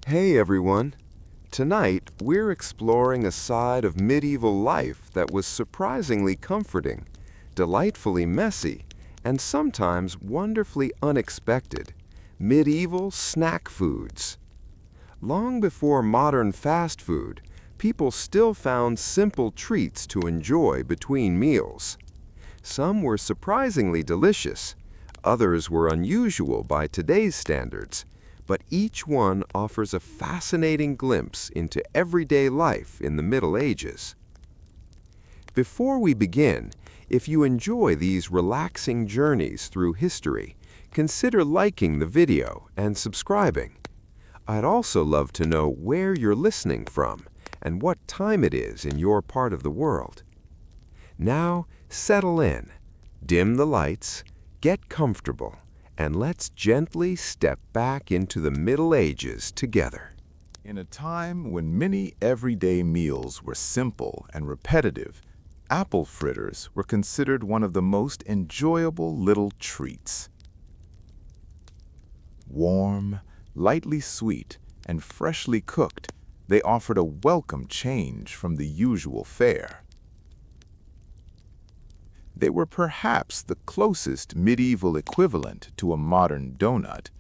Hey everyone! Tonight, we're exploring a side of medieval life that was surprisingly comforting, delightfully messy, and sometimes wonderfully unexpected. Medieval snack foods. Long before modern fast food, people still found simple treats to enjoy between meals. Some were surprisingly delicious, others were unusual by today's standards, but each one offers a fascinating glimpse into everyday life in the Middle Ages. Before we begin, if you enjoy these relaxing journeys through history, consider liking the video and subscribing. I'd also love to know where you're listening from and what time it is in your part of the world. Now, settle in, dim the lights, get comfortable, and let's gently step back into the Middle Ages together. In a time when many everyday meals were simple and repetitive, apple fritters were considered one of the most enjoyable little treats. Warm, lightly sweet, and freshly cooked, they offered a welcome change from the usual fare. They were perhaps the closest medieval equivalent to a modern donut,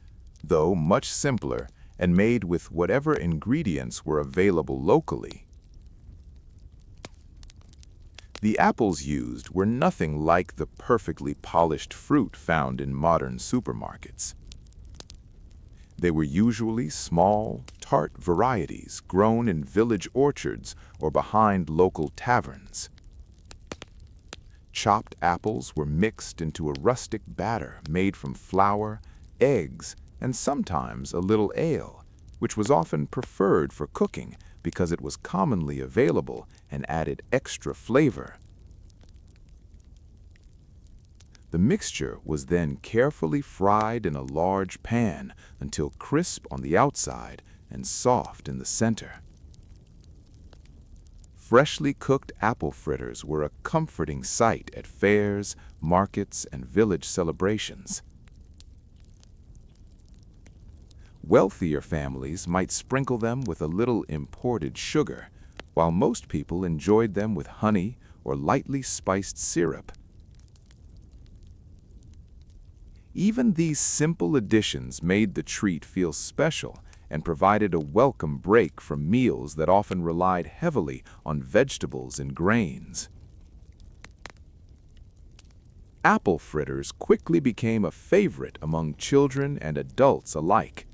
though much simpler and made with whatever ingredients were available locally. The apples used were nothing like the perfectly polished fruit found in modern supermarkets. They were usually small, tart varieties grown in village orchards or behind local taverns. Chopped apples were mixed into a rustic batter made from flour, eggs, and sometimes a little ale, which was often preferred for cooking because it was commonly available and added extra flavor. The mixture was then carefully fried in a large pan until crisp on the outside and soft in the center. Freshly cooked apple fritters were a comforting sight at fairs, markets, and village celebrations. Wealthier families might sprinkle them with a little imported sugar, while most people enjoyed them with honey or lightly spiced syrup. Even these simple additions made the treat feel special and provided a welcome break from meals that often relied heavily on vegetables and grains. Apple fritters quickly became a favorite among children and adults alike.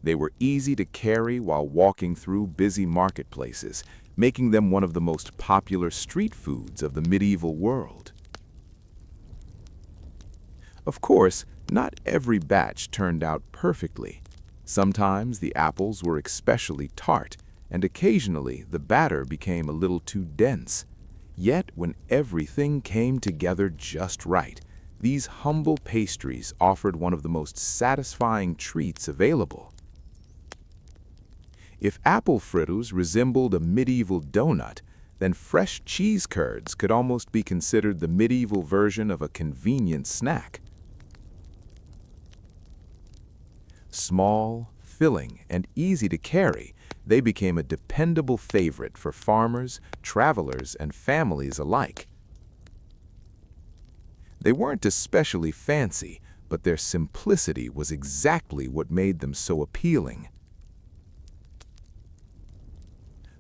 They were easy to carry while walking through busy marketplaces, making them one of the most popular street foods of the medieval world. Of course, not every batch turned out perfectly. Sometimes the apples were especially tart, and occasionally the batter became a little too dense. Yet, when everything came together just right, these humble pastries offered one of the most satisfying treats available. If apple fritters resembled a medieval donut, then fresh cheese curds could almost be considered the medieval version of a convenient snack. Small, filling, and easy to carry, they became a dependable favorite for farmers, travelers, and families alike. They weren't especially fancy, but their simplicity was exactly what made them so appealing.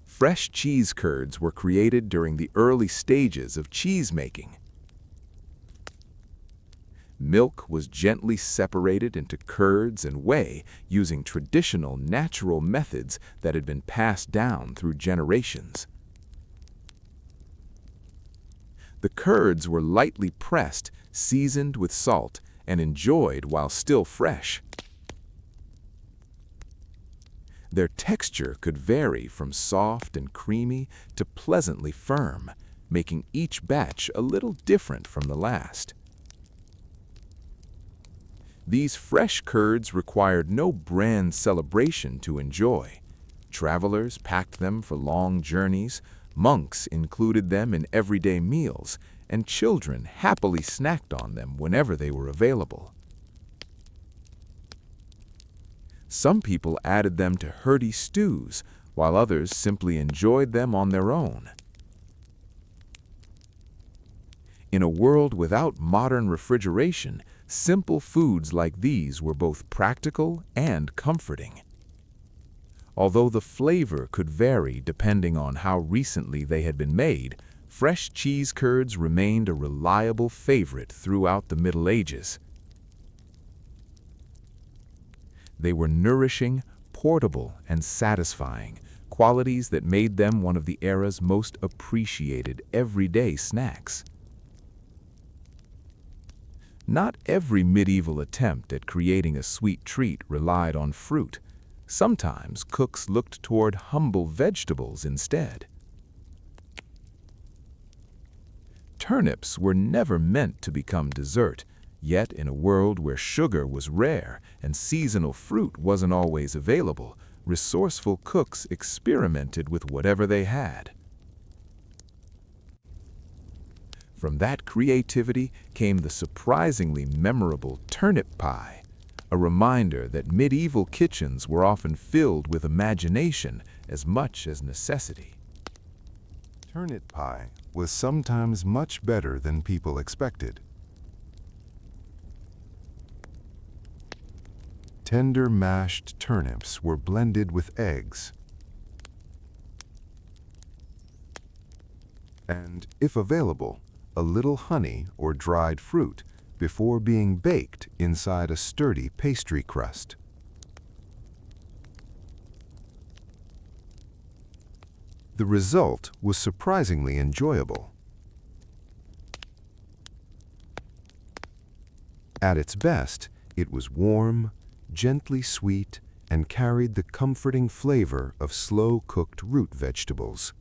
Fresh cheese curds were created during the early stages of cheese making. Milk was gently separated into curds and whey using traditional natural methods that had been passed down through generations. The curds were lightly pressed, seasoned with salt, and enjoyed while still fresh. Their texture could vary from soft and creamy to pleasantly firm, making each batch a little different from the last. These fresh curds required no grand celebration to enjoy. Travelers packed them for long journeys, monks included them in everyday meals, and children happily snacked on them whenever they were available. Some people added them to hearty stews, while others simply enjoyed them on their own. In a world without modern refrigeration, simple foods like these were both practical and comforting. Although the flavor could vary depending on how recently they had been made, fresh cheese curds remained a reliable favorite throughout the Middle Ages. They were nourishing, portable, and satisfying, qualities that made them one of the era's most appreciated everyday snacks. Not every medieval attempt at creating a sweet treat relied on fruit. Sometimes cooks looked toward humble vegetables instead. Turnips were never meant to become dessert, yet in a world where sugar was rare and seasonal fruit wasn't always available, resourceful cooks experimented with whatever they had. From that creativity came the surprisingly memorable turnip pie, a reminder that medieval kitchens were often filled with imagination as much as necessity. Turnip pie was sometimes much better than people expected. Tender mashed turnips were blended with eggs, and, if available, a little honey or dried fruit before being baked inside a sturdy pastry crust. The result was surprisingly enjoyable. At its best, it was warm, gently sweet, and carried the comforting flavor of slow-cooked root vegetables.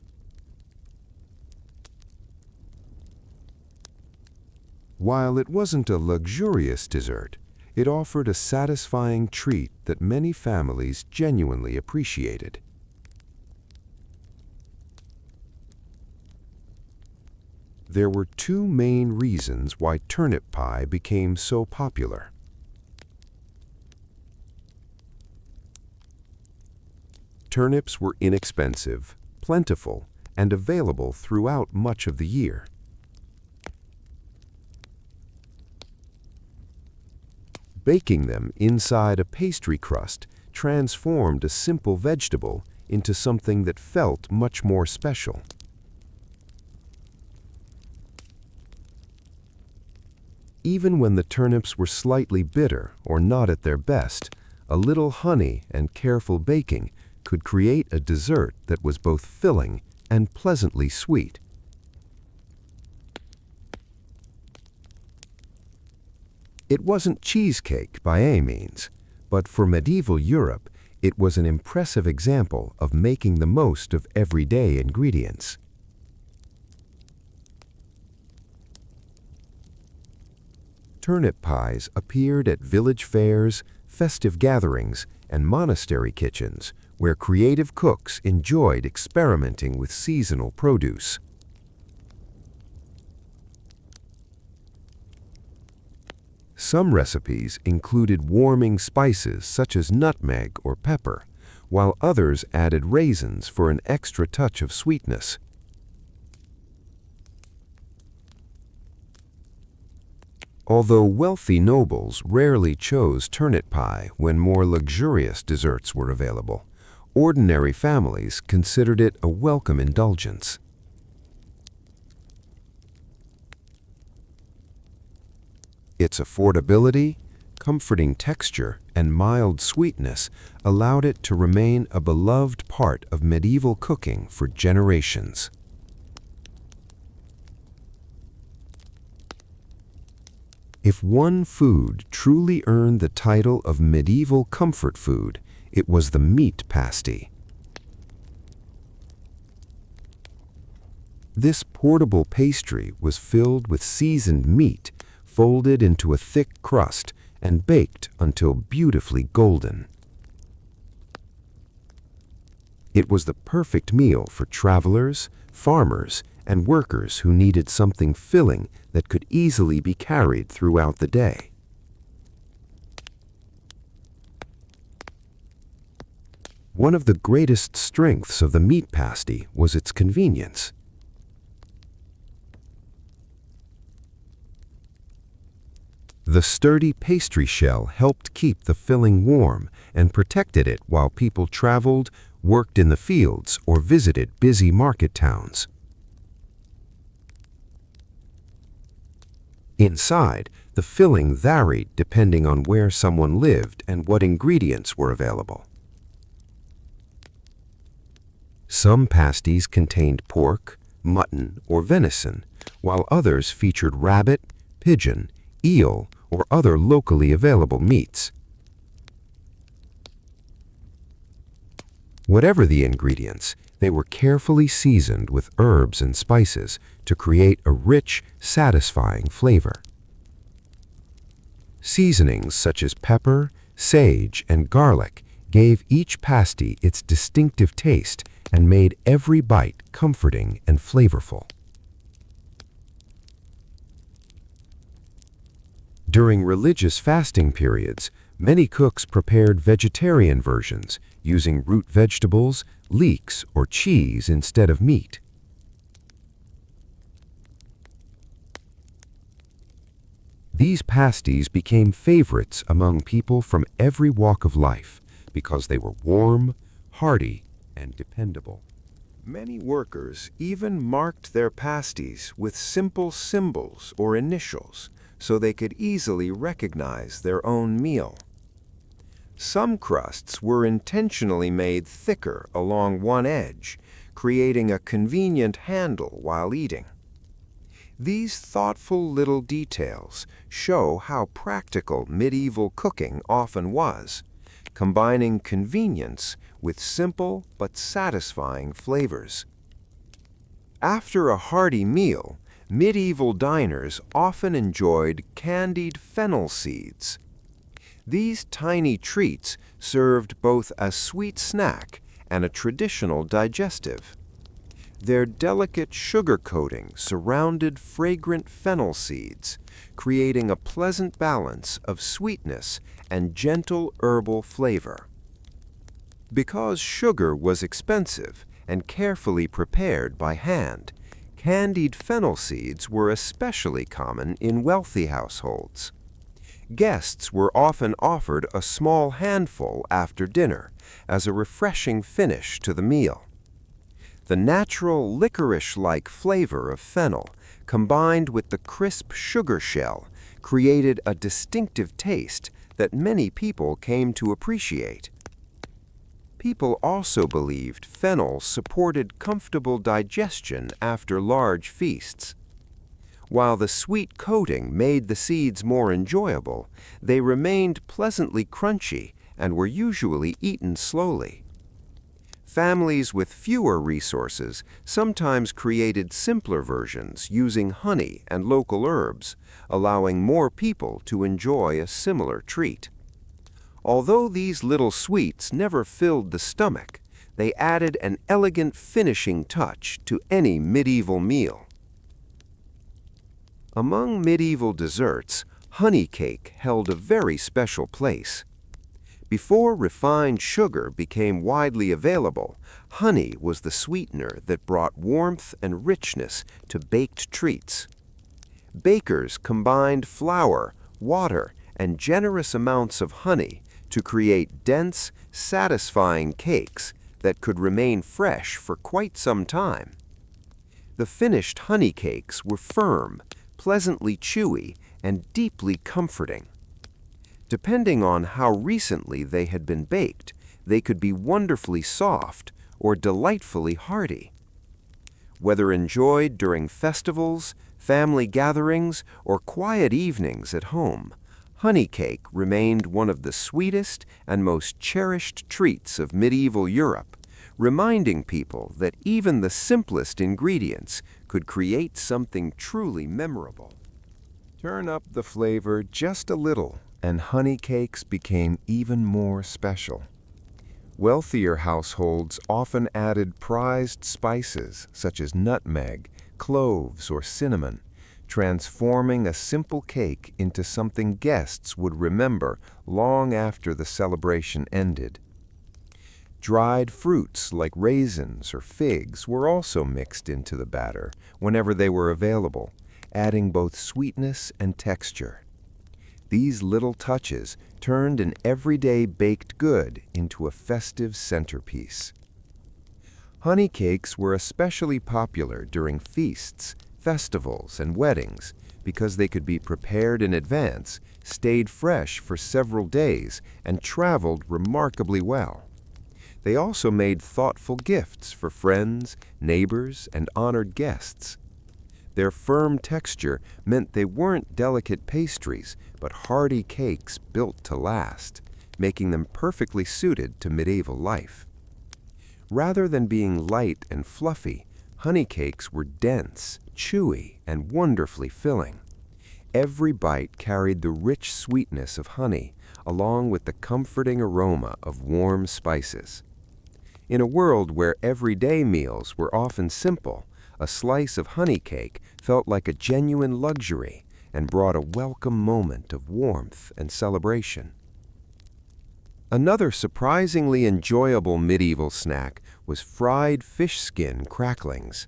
While it wasn't a luxurious dessert, it offered a satisfying treat that many families genuinely appreciated. There were two main reasons why turnip pie became so popular. Turnips were inexpensive, plentiful, and available throughout much of the year. Baking them inside a pastry crust transformed a simple vegetable into something that felt much more special. Even when the turnips were slightly bitter or not at their best, a little honey and careful baking could create a dessert that was both filling and pleasantly sweet. It wasn't cheesecake by any means, but for medieval Europe, it was an impressive example of making the most of everyday ingredients. Turnip pies appeared at village fairs, festive gatherings, and monastery kitchens, where creative cooks enjoyed experimenting with seasonal produce. Some recipes included warming spices such as nutmeg or pepper, while others added raisins for an extra touch of sweetness. Although wealthy nobles rarely chose turnip pie when more luxurious desserts were available, ordinary families considered it a welcome indulgence. Its affordability, comforting texture, and mild sweetness allowed it to remain a beloved part of medieval cooking for generations. If one food truly earned the title of medieval comfort food, it was the meat pasty. This portable pastry was filled with seasoned meat, folded into a thick crust, and baked until beautifully golden. It was the perfect meal for travelers, farmers, and workers who needed something filling that could easily be carried throughout the day. One of the greatest strengths of the meat pasty was its convenience. The sturdy pastry shell helped keep the filling warm and protected it while people traveled, worked in the fields, or visited busy market towns. Inside, the filling varied depending on where someone lived and what ingredients were available. Some pasties contained pork, mutton, or venison, while others featured rabbit, pigeon, eel, or other locally available meats. Whatever the ingredients, they were carefully seasoned with herbs and spices to create a rich, satisfying flavor. Seasonings such as pepper, sage, and garlic gave each pasty its distinctive taste and made every bite comforting and flavorful. During religious fasting periods, many cooks prepared vegetarian versions using root vegetables, leeks, or cheese instead of meat. These pasties became favorites among people from every walk of life because they were warm, hearty, and dependable. Many workers even marked their pasties with simple symbols or initials so they could easily recognize their own meal. Some crusts were intentionally made thicker along one edge, creating a convenient handle while eating. These thoughtful little details show how practical medieval cooking often was, combining convenience with simple but satisfying flavors. After a hearty meal, medieval diners often enjoyed candied fennel seeds. These tiny treats served both a sweet snack and a traditional digestive. Their delicate sugar coating surrounded fragrant fennel seeds, creating a pleasant balance of sweetness and gentle herbal flavor. Because sugar was expensive and carefully prepared by hand, candied fennel seeds were especially common in wealthy households. Guests were often offered a small handful after dinner as a refreshing finish to the meal. The natural licorice-like flavor of fennel, combined with the crisp sugar shell, created a distinctive taste that many people came to appreciate. People also believed fennel supported comfortable digestion after large feasts. While the sweet coating made the seeds more enjoyable, they remained pleasantly crunchy and were usually eaten slowly. Families with fewer resources sometimes created simpler versions using honey and local herbs, allowing more people to enjoy a similar treat. Although these little sweets never filled the stomach, they added an elegant finishing touch to any medieval meal. Among medieval desserts, honey cake held a very special place. Before refined sugar became widely available, honey was the sweetener that brought warmth and richness to baked treats. Bakers combined flour, water, and generous amounts of honey to create dense, satisfying cakes that could remain fresh for quite some time. The finished honey cakes were firm, pleasantly chewy, and deeply comforting. Depending on how recently they had been baked, they could be wonderfully soft or delightfully hearty. Whether enjoyed during festivals, family gatherings, or quiet evenings at home, honey cake remained one of the sweetest and most cherished treats of medieval Europe, reminding people that even the simplest ingredients could create something truly memorable. Turn up the flavor just a little, and honey cakes became even more special. Wealthier households often added prized spices such as nutmeg, cloves, or cinnamon, transforming a simple cake into something guests would remember long after the celebration ended. Dried fruits like raisins or figs were also mixed into the batter whenever they were available, adding both sweetness and texture. These little touches turned an everyday baked good into a festive centerpiece. Honey cakes were especially popular during feasts, festivals, and weddings because they could be prepared in advance, stayed fresh for several days, and traveled remarkably well. They also made thoughtful gifts for friends, neighbors, and honored guests. Their firm texture meant they weren't delicate pastries, but hearty cakes built to last, making them perfectly suited to medieval life. Rather than being light and fluffy, honey cakes were dense, chewy, and wonderfully filling. Every bite carried the rich sweetness of honey, along with the comforting aroma of warm spices. In a world where everyday meals were often simple, a slice of honey cake felt like a genuine luxury and brought a welcome moment of warmth and celebration. Another surprisingly enjoyable medieval snack was fried fish skin cracklings.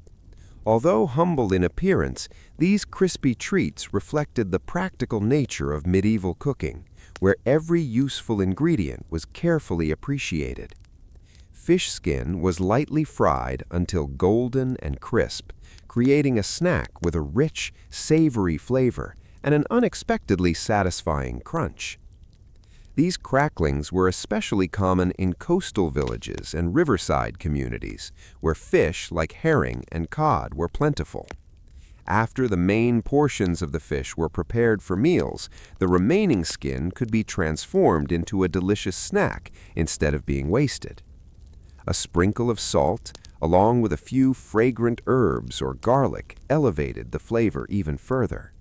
Although humble in appearance, these crispy treats reflected the practical nature of medieval cooking, where every useful ingredient was carefully appreciated. Fish skin was lightly fried until golden and crisp, creating a snack with a rich, savory flavor and an unexpectedly satisfying crunch. These cracklings were especially common in coastal villages and riverside communities, where fish like herring and cod were plentiful. After the main portions of the fish were prepared for meals, the remaining skin could be transformed into a delicious snack instead of being wasted. A sprinkle of salt, along with a few fragrant herbs or garlic, elevated the flavor even further.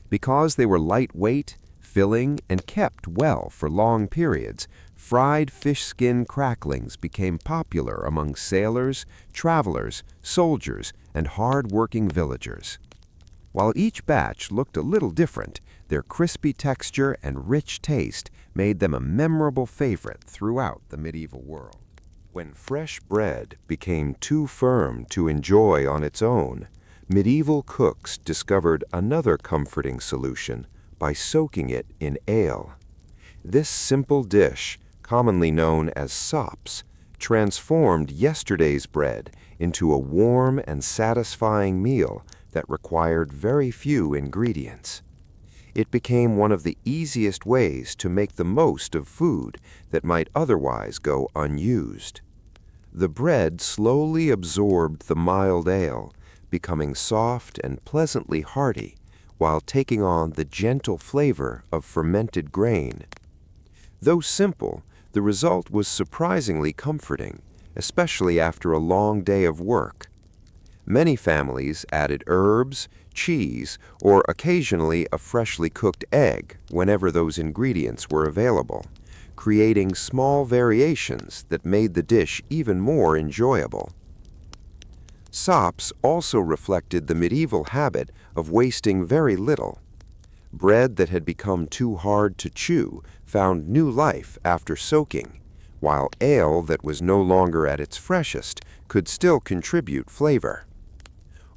Because they were lightweight, filling, and kept well for long periods, fried fish skin cracklings became popular among sailors, travelers, soldiers, and hard-working villagers. While each batch looked a little different, their crispy texture and rich taste made them a memorable favorite throughout the medieval world. When fresh bread became too firm to enjoy on its own, medieval cooks discovered another comforting solution by soaking it in ale. This simple dish, commonly known as sops, transformed yesterday's bread into a warm and satisfying meal that required very few ingredients. It became one of the easiest ways to make the most of food that might otherwise go unused. The bread slowly absorbed the mild ale, becoming soft and pleasantly hearty, while taking on the gentle flavor of fermented grain. Though simple, the result was surprisingly comforting, especially after a long day of work. Many families added herbs, cheese, or occasionally a freshly cooked egg whenever those ingredients were available, creating small variations that made the dish even more enjoyable. Sops also reflected the medieval habit of wasting very little. Bread that had become too hard to chew found new life after soaking, while ale that was no longer at its freshest could still contribute flavor.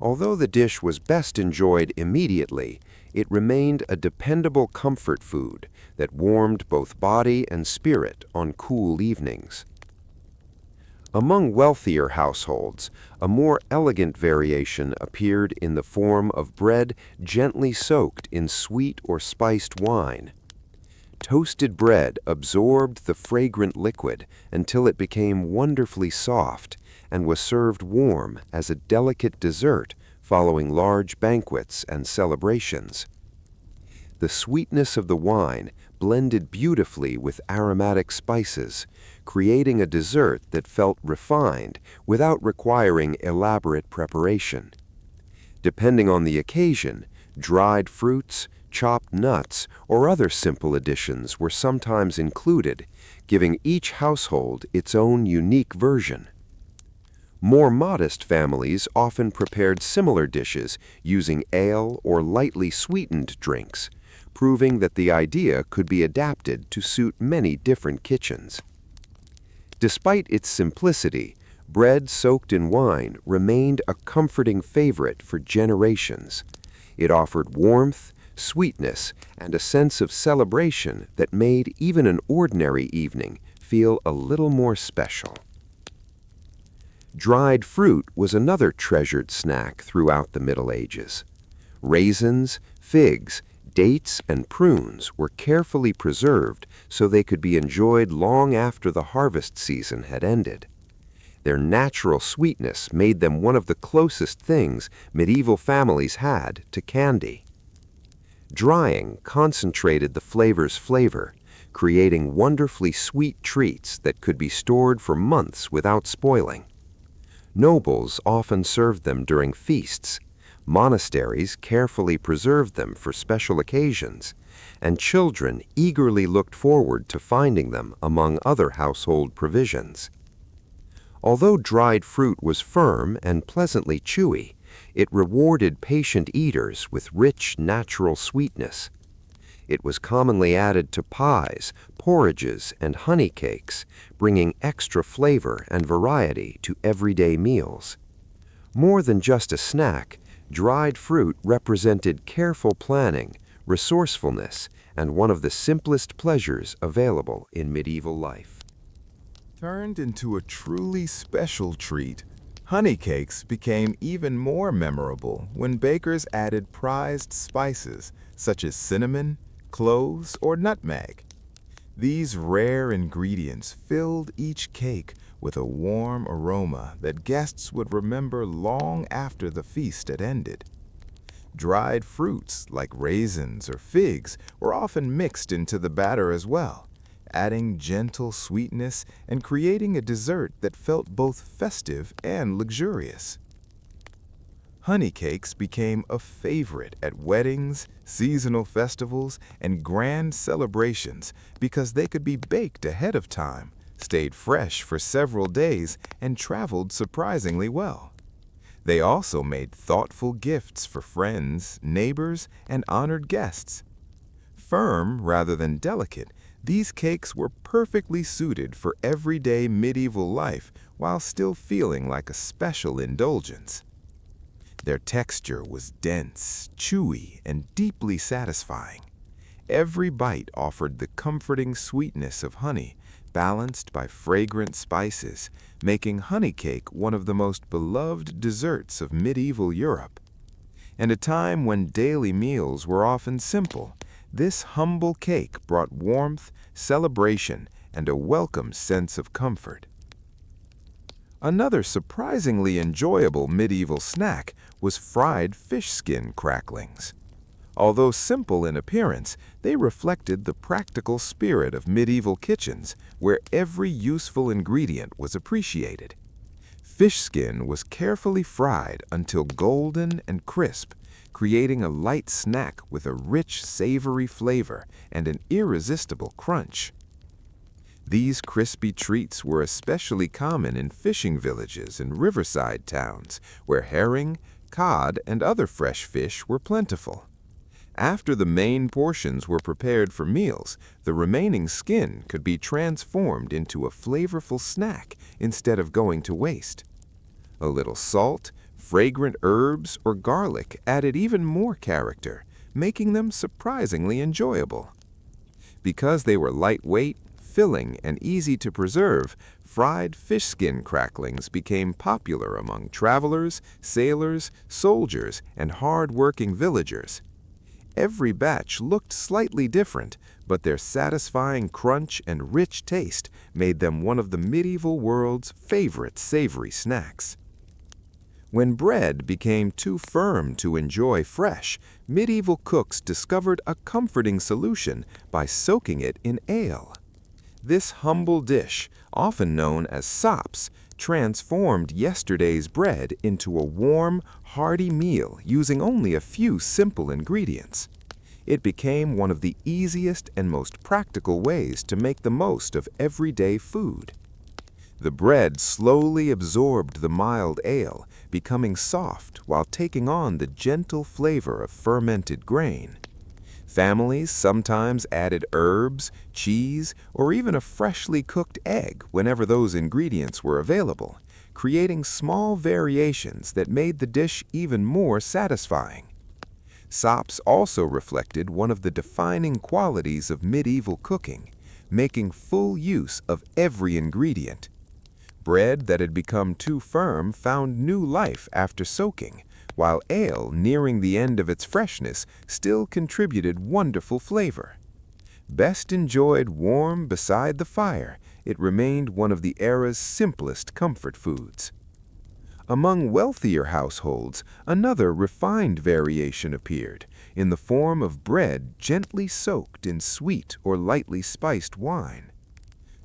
Although the dish was best enjoyed immediately, it remained a dependable comfort food that warmed both body and spirit on cool evenings. Among wealthier households, a more elegant variation appeared in the form of bread gently soaked in sweet or spiced wine. Toasted bread absorbed the fragrant liquid until it became wonderfully soft and was served warm as a delicate dessert following large banquets and celebrations. The sweetness of the wine blended beautifully with aromatic spices, creating a dessert that felt refined without requiring elaborate preparation. Depending on the occasion, dried fruits, chopped nuts, or other simple additions were sometimes included, giving each household its own unique version. More modest families often prepared similar dishes using ale or lightly sweetened drinks, proving that the idea could be adapted to suit many different kitchens. Despite its simplicity, bread soaked in wine remained a comforting favorite for generations. It offered warmth, sweetness, and a sense of celebration that made even an ordinary evening feel a little more special. Dried fruit was another treasured snack throughout the Middle Ages. Raisins, figs, dates, and prunes were carefully preserved so they could be enjoyed long after the harvest season had ended. Their natural sweetness made them one of the closest things medieval families had to candy. Drying concentrated the flavor's flavor, creating wonderfully sweet treats that could be stored for months without spoiling. Nobles often served them during feasts. Monasteries carefully preserved them for special occasions, and children eagerly looked forward to finding them among other household provisions. Although dried fruit was firm and pleasantly chewy, it rewarded patient eaters with rich, natural sweetness. It was commonly added to pies, porridges, and honey cakes, bringing extra flavor and variety to everyday meals. More than just a snack, dried fruit represented careful planning, resourcefulness, and one of the simplest pleasures available in medieval life. Turned into a truly special treat, honey cakes became even more memorable when bakers added prized spices such as cinnamon, cloves, or nutmeg. These rare ingredients filled each cake with a warm aroma that guests would remember long after the feast had ended. Dried fruits like raisins or figs were often mixed into the batter as well, adding gentle sweetness and creating a dessert that felt both festive and luxurious. Honey cakes became a favorite at weddings, seasonal festivals, and grand celebrations because they could be baked ahead of time, stayed fresh for several days, and traveled surprisingly well. They also made thoughtful gifts for friends, neighbors, and honored guests. Firm rather than delicate, these cakes were perfectly suited for everyday medieval life while still feeling like a special indulgence. Their texture was dense, chewy, and deeply satisfying. Every bite offered the comforting sweetness of honey, balanced by fragrant spices, making honey cake one of the most beloved desserts of medieval Europe. In a time when daily meals were often simple, this humble cake brought warmth, celebration, and a welcome sense of comfort. Another surprisingly enjoyable medieval snack was fried fish skin cracklings. Although simple in appearance, they reflected the practical spirit of medieval kitchens, where every useful ingredient was appreciated. Fish skin was carefully fried until golden and crisp, creating a light snack with a rich, savory flavor and an irresistible crunch. These crispy treats were especially common in fishing villages and riverside towns, where herring, cod, and other fresh fish were plentiful. After the main portions were prepared for meals, the remaining skin could be transformed into a flavorful snack instead of going to waste. A little salt, fragrant herbs, or garlic added even more character, making them surprisingly enjoyable. Because they were lightweight, filling, and easy to preserve, fried fish skin cracklings became popular among travelers, sailors, soldiers, and hard-working villagers. Every batch looked slightly different, but their satisfying crunch and rich taste made them one of the medieval world's favorite savory snacks. When bread became too firm to enjoy fresh, medieval cooks discovered a comforting solution by soaking it in ale. This humble dish, often known as sops, transformed yesterday's bread into a warm, hearty meal using only a few simple ingredients. It became one of the easiest and most practical ways to make the most of everyday food. The bread slowly absorbed the mild ale, becoming soft while taking on the gentle flavor of fermented grain. Families sometimes added herbs, cheese, or even a freshly cooked egg whenever those ingredients were available, creating small variations that made the dish even more satisfying. Sops also reflected one of the defining qualities of medieval cooking, making full use of every ingredient. Bread that had become too firm found new life after soaking, while ale, nearing the end of its freshness, still contributed wonderful flavor. Best enjoyed warm beside the fire, it remained one of the era's simplest comfort foods. Among wealthier households, another refined variation appeared, in the form of bread gently soaked in sweet or lightly spiced wine.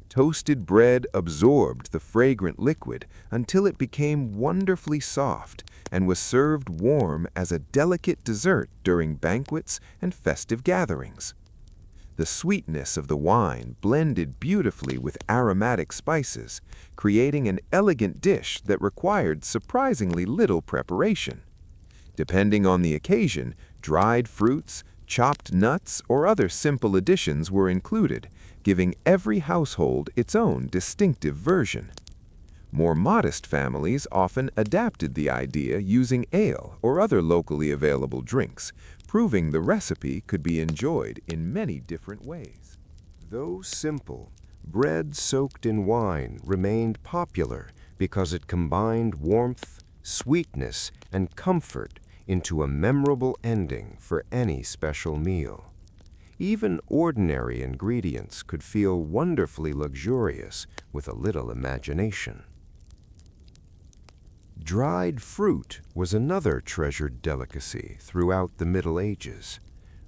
Toasted bread absorbed the fragrant liquid until it became wonderfully soft and was served warm as a delicate dessert during banquets and festive gatherings. The sweetness of the wine blended beautifully with aromatic spices, creating an elegant dish that required surprisingly little preparation. Depending on the occasion, dried fruits, chopped nuts, or other simple additions were included, giving every household its own distinctive version. More modest families often adapted the idea using ale or other locally available drinks, proving the recipe could be enjoyed in many different ways. Though simple, bread soaked in wine remained popular because it combined warmth, sweetness, and comfort into a memorable ending for any special meal. Even ordinary ingredients could feel wonderfully luxurious with a little imagination. Dried fruit was another treasured delicacy throughout the Middle Ages.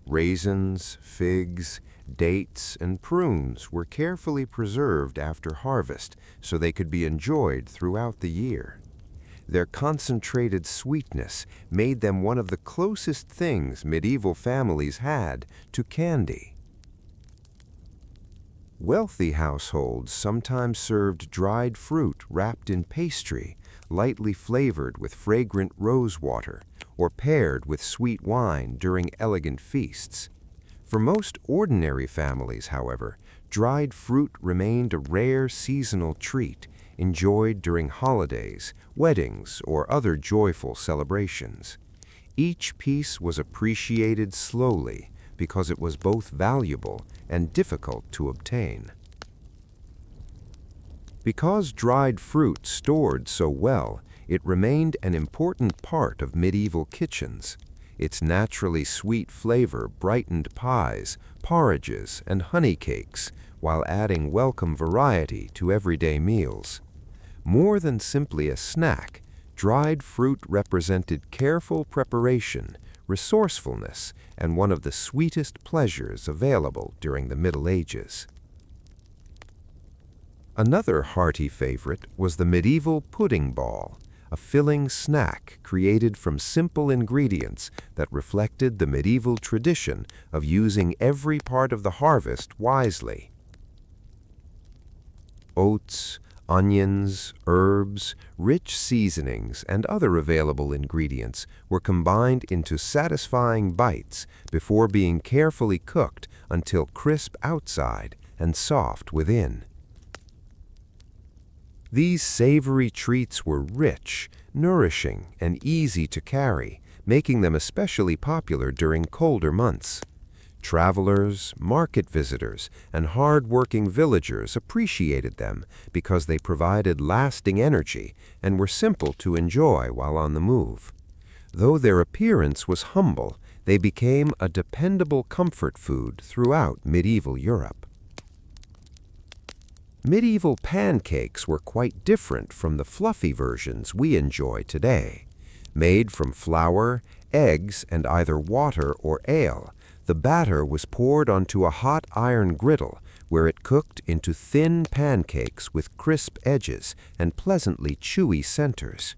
Raisins, figs, dates, and prunes were carefully preserved after harvest so they could be enjoyed throughout the year. Their concentrated sweetness made them one of the closest things medieval families had to candy. Wealthy households sometimes served dried fruit wrapped in pastry, lightly flavored with fragrant rosewater, or paired with sweet wine during elegant feasts. For most ordinary families, however, dried fruit remained a rare seasonal treat, enjoyed during holidays, weddings, or other joyful celebrations. Each piece was appreciated slowly because it was both valuable and difficult to obtain. Because dried fruit stored so well, it remained an important part of medieval kitchens. Its naturally sweet flavor brightened pies, porridges, and honey cakes, while adding welcome variety to everyday meals. More than simply a snack, dried fruit represented careful preparation, resourcefulness, and one of the sweetest pleasures available during the Middle Ages. Another hearty favorite was the medieval pudding ball, a filling snack created from simple ingredients that reflected the medieval tradition of using every part of the harvest wisely. Oats, onions, herbs, rich seasonings, and other available ingredients were combined into satisfying bites before being carefully cooked until crisp outside and soft within. These savory treats were rich, nourishing, and easy to carry, making them especially popular during colder months. Travelers, market visitors, and hard-working villagers appreciated them because they provided lasting energy and were simple to enjoy while on the move. Though their appearance was humble, they became a dependable comfort food throughout medieval Europe. Medieval pancakes were quite different from the fluffy versions we enjoy today. Made from flour, eggs, and either water or ale, the batter was poured onto a hot iron griddle where it cooked into thin pancakes with crisp edges and pleasantly chewy centers.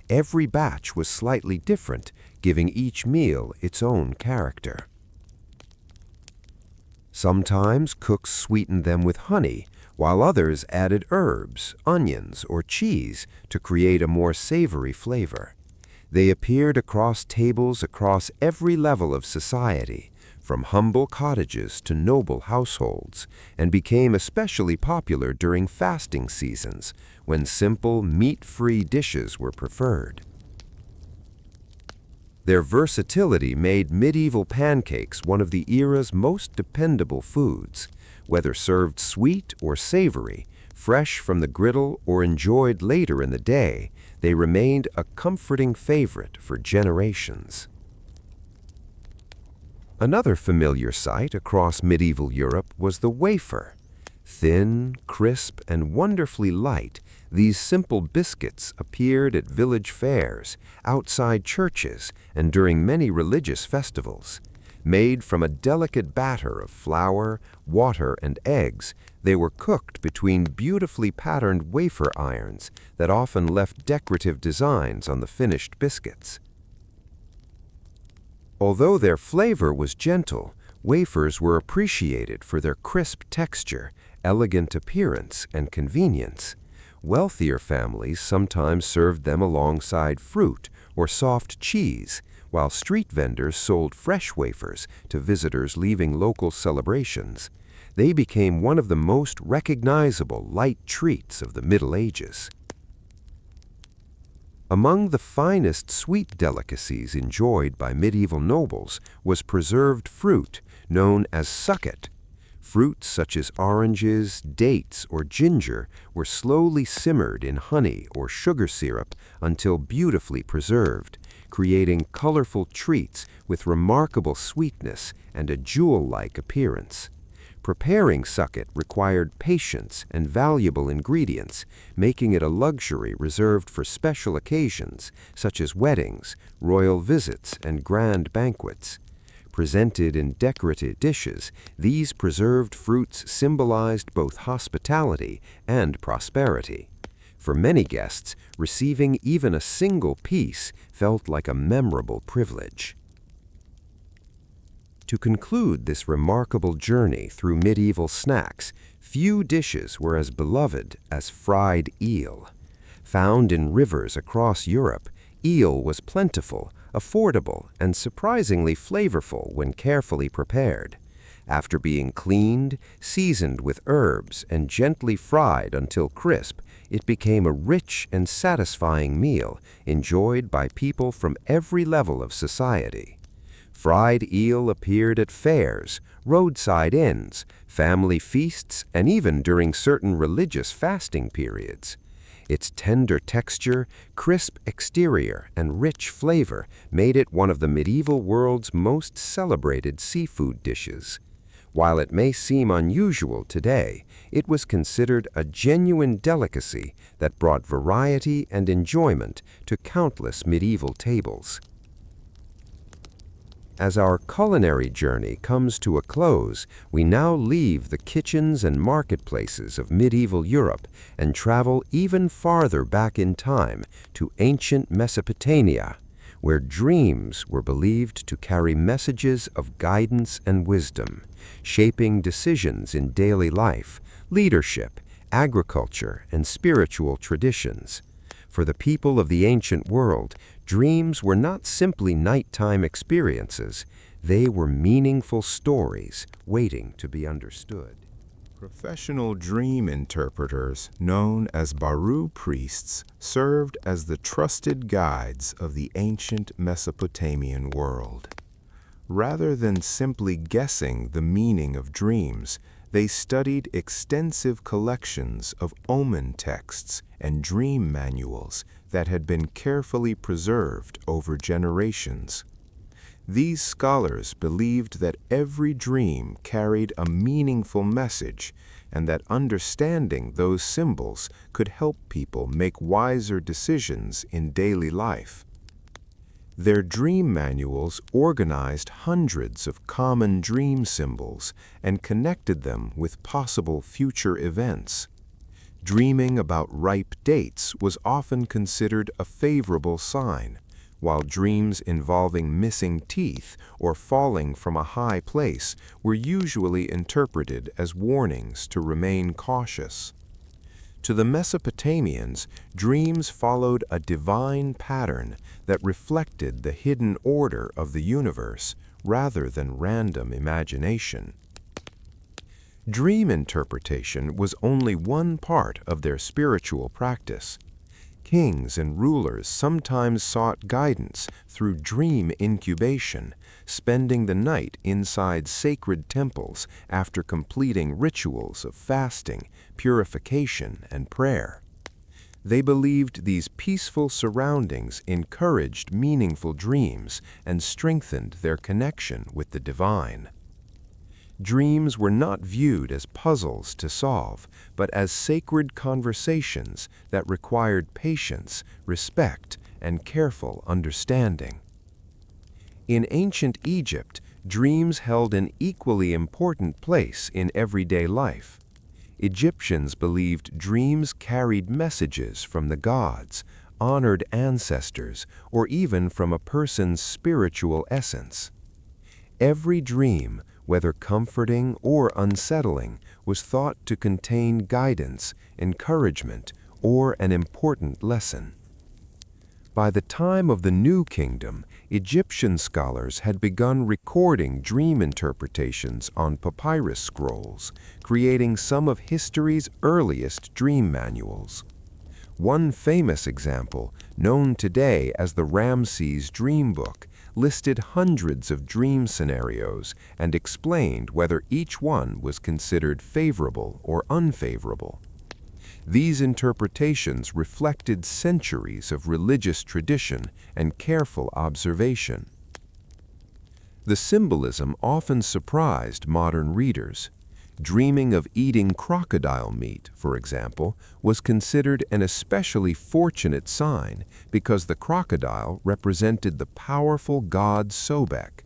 Every batch was slightly different, giving each meal its own character. Sometimes cooks sweetened them with honey, while others added herbs, onions, or cheese to create a more savory flavor. They appeared across tables across every level of society, from humble cottages to noble households, and became especially popular during fasting seasons, when simple, meat-free dishes were preferred. Their versatility made medieval pancakes one of the era's most dependable foods, whether served sweet or savory, fresh from the griddle or enjoyed later in the day. They remained a comforting favorite for generations. Another familiar sight across medieval Europe was the wafer. Thin, crisp, and wonderfully light, these simple biscuits appeared at village fairs, outside churches, and during many religious festivals. Made from a delicate batter of flour, water, and eggs, they were cooked between beautifully patterned wafer irons that often left decorative designs on the finished biscuits. Although their flavor was gentle, wafers were appreciated for their crisp texture, elegant appearance, and convenience. Wealthier families sometimes served them alongside fruit or soft cheese, while street vendors sold fresh wafers to visitors leaving local celebrations. They became one of the most recognizable light treats of the Middle Ages. Among the finest sweet delicacies enjoyed by medieval nobles was preserved fruit, known as succat. Fruits such as oranges, dates, or ginger were slowly simmered in honey or sugar syrup until beautifully preserved, creating colorful treats with remarkable sweetness and a jewel-like appearance. Preparing succat required patience and valuable ingredients, making it a luxury reserved for special occasions such as weddings, royal visits, and grand banquets. Presented in decorative dishes, these preserved fruits symbolized both hospitality and prosperity. For many guests, receiving even a single piece felt like a memorable privilege. To conclude this remarkable journey through medieval snacks, few dishes were as beloved as fried eel. Found in rivers across Europe, eel was plentiful, affordable, and surprisingly flavorful when carefully prepared. After being cleaned, seasoned with herbs, and gently fried until crisp, it became a rich and satisfying meal enjoyed by people from every level of society. Fried eel appeared at fairs, roadside inns, family feasts, and even during certain religious fasting periods. Its tender texture, crisp exterior, and rich flavor made it one of the medieval world's most celebrated seafood dishes. While it may seem unusual today, it was considered a genuine delicacy that brought variety and enjoyment to countless medieval tables. As our culinary journey comes to a close, we now leave the kitchens and marketplaces of medieval Europe and travel even farther back in time to ancient Mesopotamia, where dreams were believed to carry messages of guidance and wisdom, shaping decisions in daily life, leadership, agriculture, and spiritual traditions. For the people of the ancient world, dreams were not simply nighttime experiences. They were meaningful stories waiting to be understood. Professional dream interpreters, known as Baru priests, served as the trusted guides of the ancient Mesopotamian world. Rather than simply guessing the meaning of dreams, they studied extensive collections of omen texts and dream manuals that had been carefully preserved over generations. These scholars believed that every dream carried a meaningful message and that understanding those symbols could help people make wiser decisions in daily life. Their dream manuals organized hundreds of common dream symbols and connected them with possible future events. Dreaming about ripe dates was often considered a favorable sign, while dreams involving missing teeth or falling from a high place were usually interpreted as warnings to remain cautious. To the Mesopotamians, dreams followed a divine pattern that reflected the hidden order of the universe rather than random imagination. Dream interpretation was only one part of their spiritual practice. Kings and rulers sometimes sought guidance through dream incubation, spending the night inside sacred temples after completing rituals of fasting, purification, and prayer. They believed these peaceful surroundings encouraged meaningful dreams and strengthened their connection with the divine. Dreams were not viewed as puzzles to solve, but as sacred conversations that required patience, respect, and careful understanding. In ancient Egypt, dreams held an equally important place in everyday life. Egyptians believed dreams carried messages from the gods, honored ancestors, or even from a person's spiritual essence. Every dream, whether comforting or unsettling, was thought to contain guidance, encouragement, or an important lesson. By the time of the New Kingdom, Egyptian scholars had begun recording dream interpretations on papyrus scrolls, creating some of history's earliest dream manuals. One famous example, known today as the Ramses Dream Book, listed hundreds of dream scenarios and explained whether each one was considered favorable or unfavorable. These interpretations reflected centuries of religious tradition and careful observation. The symbolism often surprised modern readers. Dreaming of eating crocodile meat, for example, was considered an especially fortunate sign because the crocodile represented the powerful god Sobek.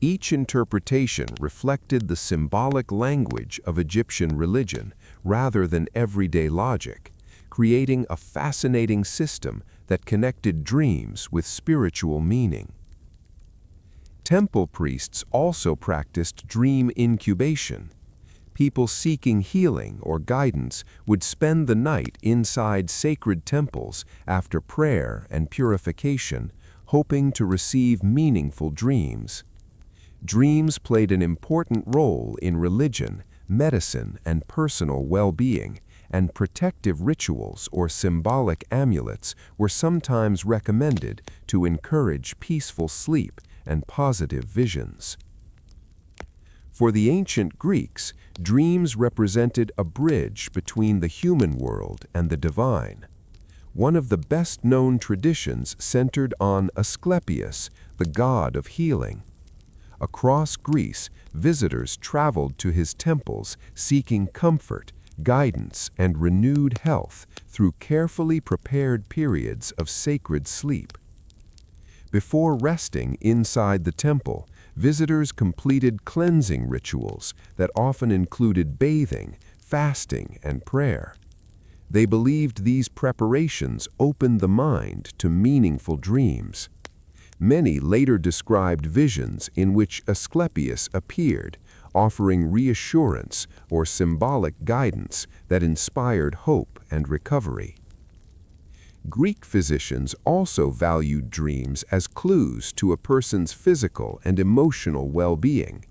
Each interpretation reflected the symbolic language of Egyptian religion rather than everyday logic, creating a fascinating system that connected dreams with spiritual meaning. Temple priests also practiced dream incubation. People seeking healing or guidance would spend the night inside sacred temples after prayer and purification, hoping to receive meaningful dreams. Dreams played an important role in religion, medicine, and personal well-being, and protective rituals or symbolic amulets were sometimes recommended to encourage peaceful sleep and positive visions. For the ancient Greeks, dreams represented a bridge between the human world and the divine. One of the best-known traditions centered on Asclepius, the god of healing. Across Greece, visitors traveled to his temples seeking comfort, guidance, and renewed health through carefully prepared periods of sacred sleep. Before resting inside the temple, visitors completed cleansing rituals that often included bathing, fasting, and prayer. They believed these preparations opened the mind to meaningful dreams. Many later described visions in which Asclepius appeared, offering reassurance or symbolic guidance that inspired hope and recovery. Greek physicians also valued dreams as clues to a person's physical and emotional well-being.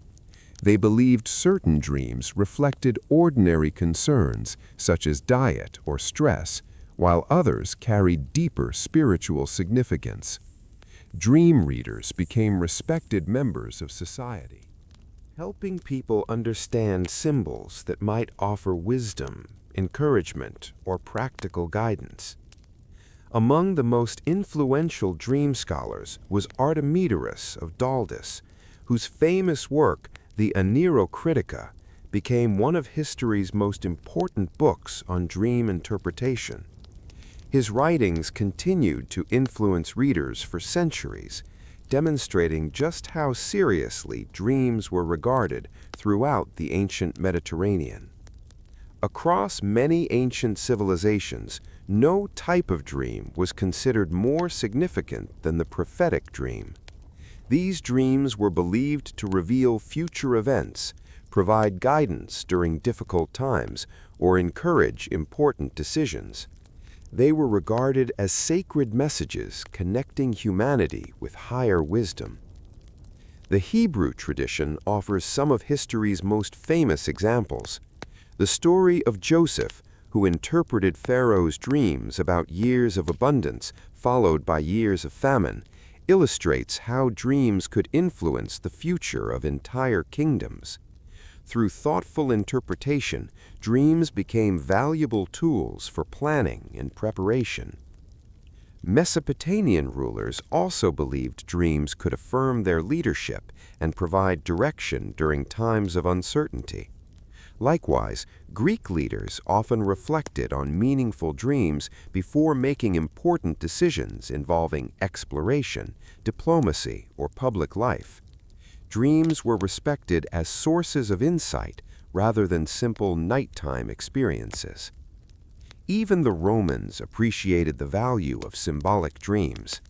They believed certain dreams reflected ordinary concerns, such as diet or stress, while others carried deeper spiritual significance. Dream readers became respected members of society, helping people understand symbols that might offer wisdom, encouragement, or practical guidance. Among the most influential dream scholars was Artemidorus of Daldis, whose famous work, the Anerocritica, became one of history's most important books on dream interpretation. His writings continued to influence readers for centuries, demonstrating just how seriously dreams were regarded throughout the ancient Mediterranean. Across many ancient civilizations, no type of dream was considered more significant than the prophetic dream. These dreams were believed to reveal future events, provide guidance during difficult times, or encourage important decisions. They were regarded as sacred messages connecting humanity with higher wisdom. The Hebrew tradition offers some of history's most famous examples. The story of Joseph, who interpreted Pharaoh's dreams about years of abundance followed by years of famine, illustrates how dreams could influence the future of entire kingdoms. Through thoughtful interpretation, dreams became valuable tools for planning and preparation. Mesopotamian rulers also believed dreams could affirm their leadership and provide direction during times of uncertainty. Likewise, Greek leaders often reflected on meaningful dreams before making important decisions involving exploration, diplomacy, or public life. Dreams were respected as sources of insight rather than simple nighttime experiences. Even the Romans appreciated the value of symbolic dreams.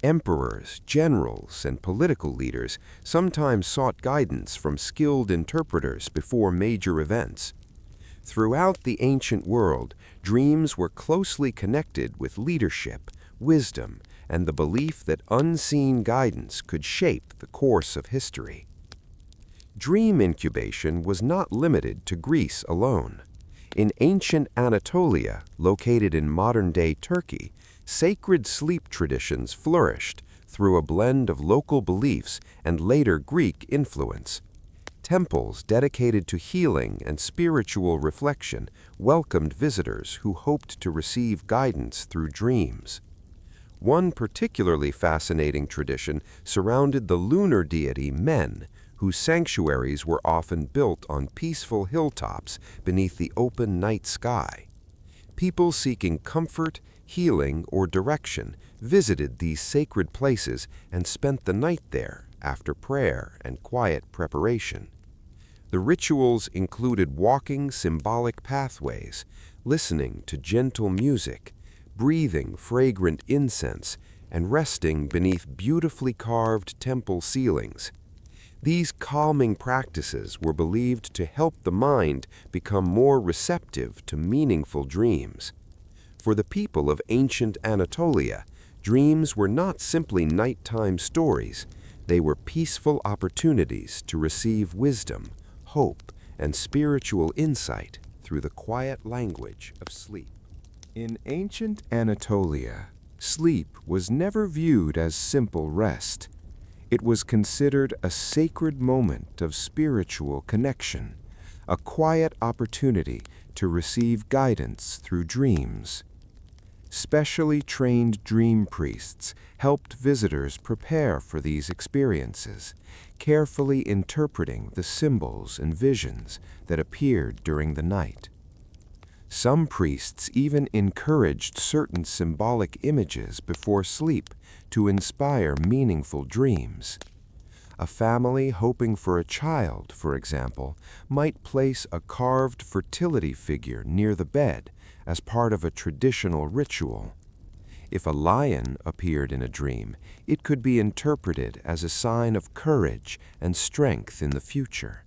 Emperors, generals, and political leaders sometimes sought guidance from skilled interpreters before major events. Throughout the ancient world, dreams were closely connected with leadership, wisdom, and the belief that unseen guidance could shape the course of history. Dream incubation was not limited to Greece alone. In ancient Anatolia, located in modern-day Turkey, sacred sleep traditions flourished through a blend of local beliefs and later Greek influence. Temples dedicated to healing and spiritual reflection welcomed visitors who hoped to receive guidance through dreams. One particularly fascinating tradition surrounded the lunar deity Men, whose sanctuaries were often built on peaceful hilltops beneath the open night sky. People seeking comfort, healing, or direction visited these sacred places and spent the night there after prayer and quiet preparation. The rituals included walking symbolic pathways, listening to gentle music, breathing fragrant incense, and resting beneath beautifully carved temple ceilings. These calming practices were believed to help the mind become more receptive to meaningful dreams. For the people of ancient Anatolia, dreams were not simply nighttime stories. They were peaceful opportunities to receive wisdom, hope, and spiritual insight through the quiet language of sleep. In ancient Anatolia, sleep was never viewed as simple rest. It was considered a sacred moment of spiritual connection, a quiet opportunity to receive guidance through dreams. Specially trained dream priests helped visitors prepare for these experiences, carefully interpreting the symbols and visions that appeared during the night. Some priests even encouraged certain symbolic images before sleep to inspire meaningful dreams. A family hoping for a child, for example, might place a carved fertility figure near the bed as part of a traditional ritual. If a lion appeared in a dream, it could be interpreted as a sign of courage and strength in the future.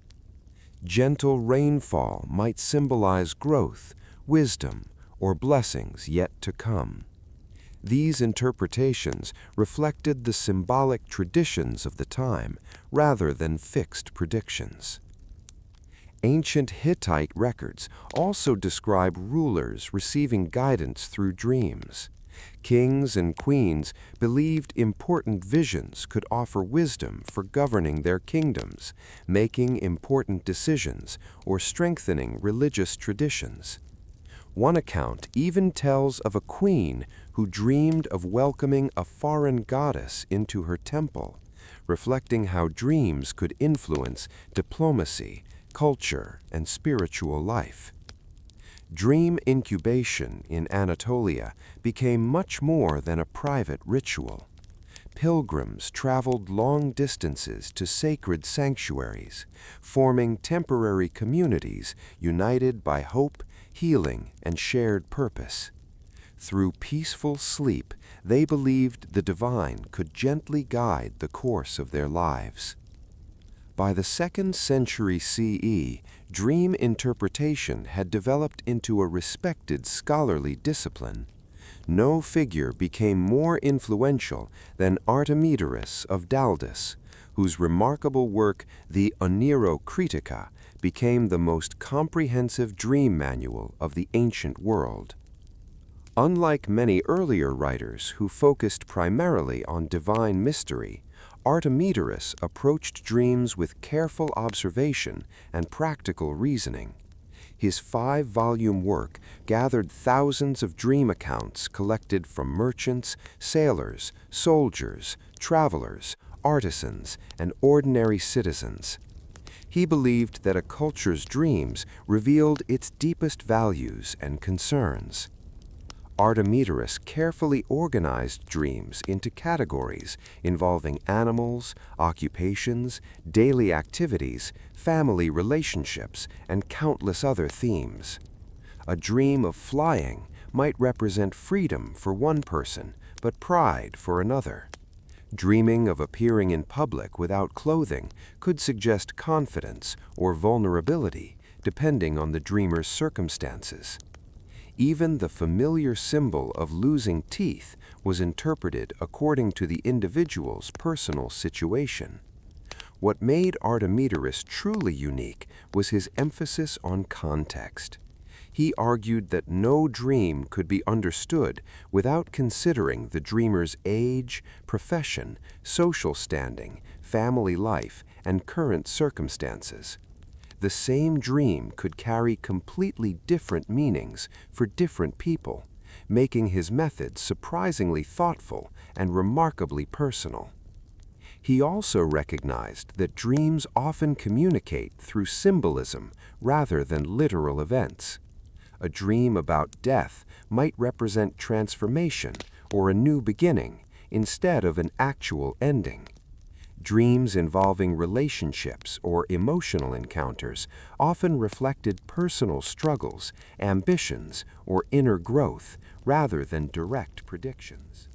Gentle rainfall might symbolize growth, wisdom, or blessings yet to come. These interpretations reflected the symbolic traditions of the time rather than fixed predictions. Ancient Hittite records also describe rulers receiving guidance through dreams. Kings and queens believed important visions could offer wisdom for governing their kingdoms, making important decisions, or strengthening religious traditions. One account even tells of a queen who dreamed of welcoming a foreign goddess into her temple, reflecting how dreams could influence diplomacy, culture, and spiritual life. Dream incubation in Anatolia became much more than a private ritual. Pilgrims traveled long distances to sacred sanctuaries, forming temporary communities united by hope, healing, and shared purpose. Through peaceful sleep, they believed the divine could gently guide the course of their lives. By the 2nd century CE, dream interpretation had developed into a respected scholarly discipline. No figure became more influential than Artemidorus of Daldis, whose remarkable work, the Oneirocritica, became the most comprehensive dream manual of the ancient world. Unlike many earlier writers who focused primarily on divine mystery, Artemidorus approached dreams with careful observation and practical reasoning. His 5-volume work gathered thousands of dream accounts collected from merchants, sailors, soldiers, travelers, artisans, and ordinary citizens. He believed that a culture's dreams revealed its deepest values and concerns. Artemidorus carefully organized dreams into categories involving animals, occupations, daily activities, family relationships, and countless other themes. A dream of flying might represent freedom for one person, but pride for another. Dreaming of appearing in public without clothing could suggest confidence or vulnerability, depending on the dreamer's circumstances. Even the familiar symbol of losing teeth was interpreted according to the individual's personal situation. What made Artemidorus truly unique was his emphasis on context. He argued that no dream could be understood without considering the dreamer's age, profession, social standing, family life, and current circumstances. The same dream could carry completely different meanings for different people, making his method surprisingly thoughtful and remarkably personal. He also recognized that dreams often communicate through symbolism rather than literal events. A dream about death might represent transformation or a new beginning instead of an actual ending. Dreams involving relationships or emotional encounters often reflected personal struggles, ambitions, or inner growth rather than direct predictions.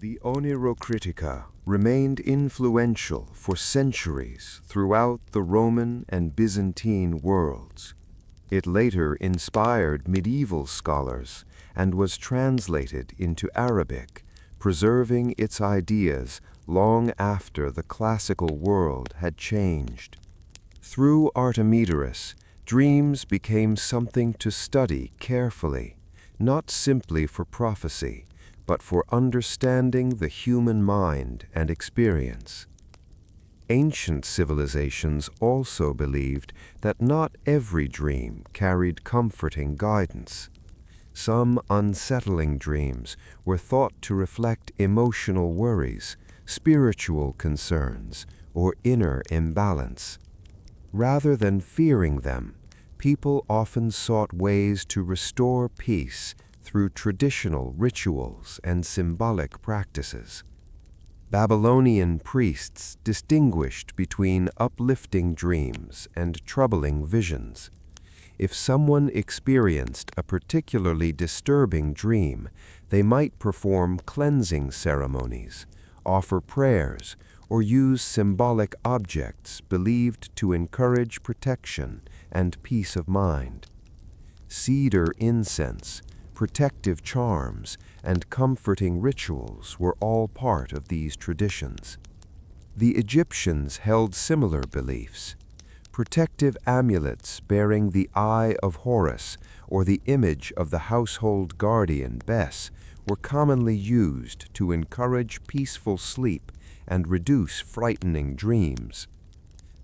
The Oneirocritica remained influential for centuries throughout the Roman and Byzantine worlds. It later inspired medieval scholars and was translated into Arabic, preserving its ideas long after the classical world had changed. Through Artemidorus, dreams became something to study carefully, not simply for prophecy, but for understanding the human mind and experience. Ancient civilizations also believed that not every dream carried comforting guidance. Some unsettling dreams were thought to reflect emotional worries, spiritual concerns, or inner imbalance. Rather than fearing them, people often sought ways to restore peace through traditional rituals and symbolic practices. Babylonian priests distinguished between uplifting dreams and troubling visions. If someone experienced a particularly disturbing dream, they might perform cleansing ceremonies, offer prayers, or use symbolic objects believed to encourage protection and peace of mind. Cedar incense, protective charms, and comforting rituals were all part of these traditions. The Egyptians held similar beliefs. Protective amulets bearing the Eye of Horus or the image of the household guardian Bes were commonly used to encourage peaceful sleep and reduce frightening dreams.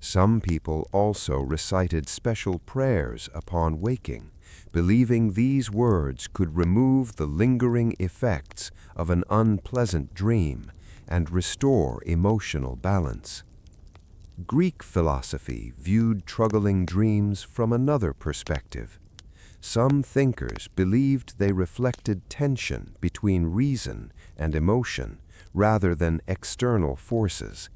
Some people also recited special prayers upon waking, believing these words could remove the lingering effects of an unpleasant dream and restore emotional balance. Greek philosophy viewed troubling dreams from another perspective. Some thinkers believed they reflected tension between reason and emotion rather than external forces.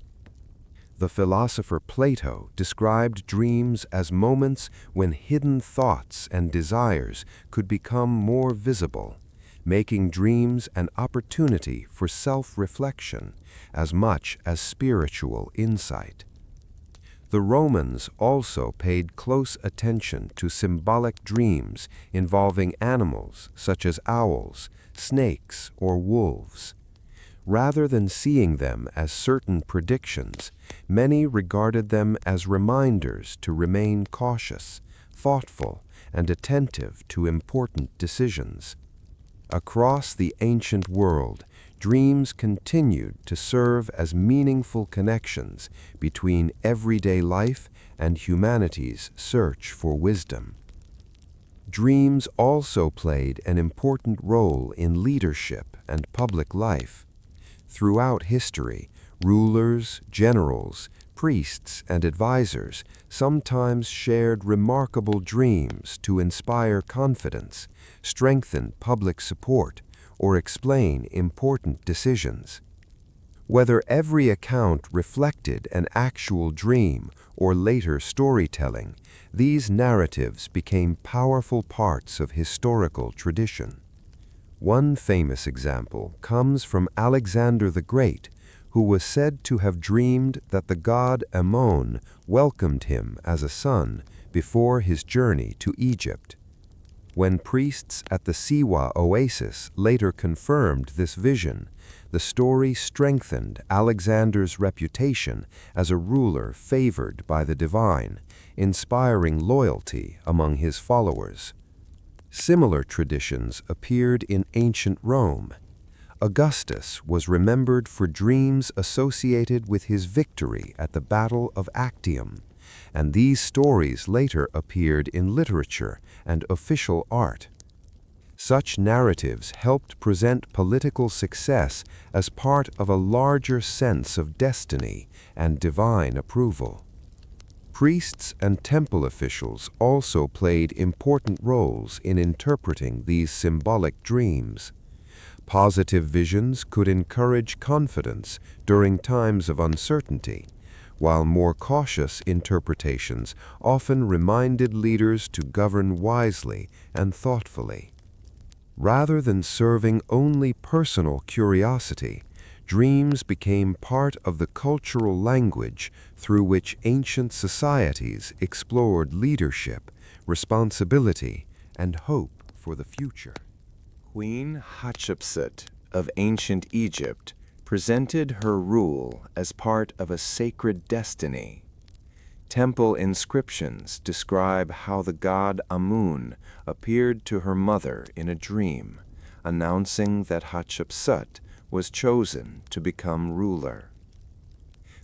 The philosopher Plato described dreams as moments when hidden thoughts and desires could become more visible, making dreams an opportunity for self-reflection as much as spiritual insight. The Romans also paid close attention to symbolic dreams involving animals such as owls, snakes, or wolves. Rather than seeing them as certain predictions, many regarded them as reminders to remain cautious, thoughtful, and attentive to important decisions. Across the ancient world, dreams continued to serve as meaningful connections between everyday life and humanity's search for wisdom. Dreams also played an important role in leadership and public life. Throughout history, rulers, generals, priests, and advisors sometimes shared remarkable dreams to inspire confidence, strengthen public support, or explain important decisions. Whether every account reflected an actual dream or later storytelling, these narratives became powerful parts of historical tradition. One famous example comes from Alexander the Great, who was said to have dreamed that the god Ammon welcomed him as a son before his journey to Egypt. When priests at the Siwa oasis later confirmed this vision, the story strengthened Alexander's reputation as a ruler favored by the divine, inspiring loyalty among his followers. Similar traditions appeared in ancient Rome. Augustus was remembered for dreams associated with his victory at the Battle of Actium, and these stories later appeared in literature and official art. Such narratives helped present political success as part of a larger sense of destiny and divine approval. Priests and temple officials also played important roles in interpreting these symbolic dreams. Positive visions could encourage confidence during times of uncertainty, while more cautious interpretations often reminded leaders to govern wisely and thoughtfully. Rather than serving only personal curiosity, dreams became part of the cultural language through which ancient societies explored leadership, responsibility, and hope for the future. Queen Hatshepsut of ancient Egypt presented her rule as part of a sacred destiny. Temple inscriptions describe how the god Amun appeared to her mother in a dream, announcing that Hatshepsut was chosen to become ruler.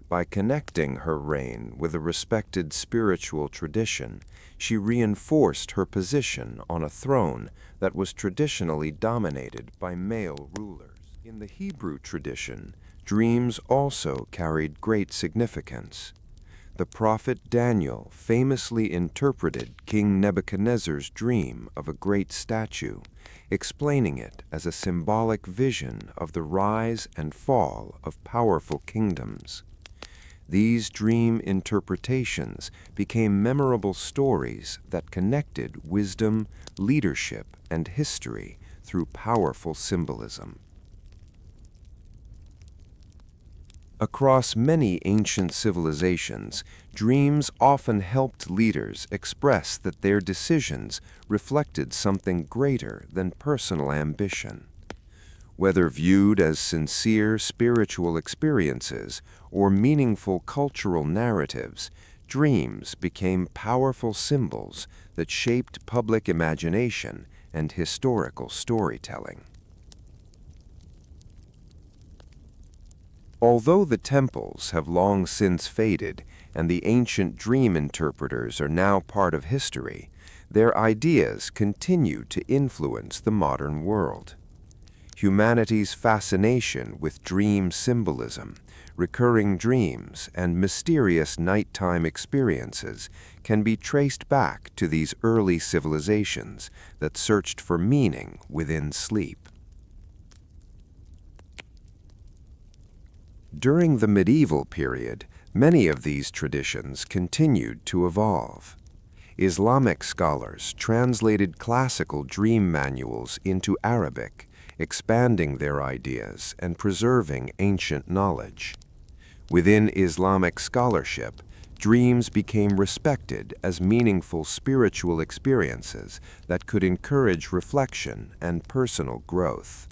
By connecting her reign with a respected spiritual tradition, she reinforced her position on a throne that was traditionally dominated by male rulers. In the Hebrew tradition, dreams also carried great significance. The prophet Daniel famously interpreted King Nebuchadnezzar's dream of a great statue, explaining it as a symbolic vision of the rise and fall of powerful kingdoms. These dream interpretations became memorable stories that connected wisdom, leadership, and history through powerful symbolism. Across many ancient civilizations, dreams often helped leaders express that their decisions reflected something greater than personal ambition. Whether viewed as sincere spiritual experiences or meaningful cultural narratives, dreams became powerful symbols that shaped public imagination and historical storytelling. Although the temples have long since faded and the ancient dream interpreters are now part of history, their ideas continue to influence the modern world. Humanity's fascination with dream symbolism, recurring dreams, and mysterious nighttime experiences can be traced back to these early civilizations that searched for meaning within sleep. During the medieval period, many of these traditions continued to evolve. Islamic scholars translated classical dream manuals into Arabic, expanding their ideas and preserving ancient knowledge. Within Islamic scholarship, dreams became respected as meaningful spiritual experiences that could encourage reflection and personal growth.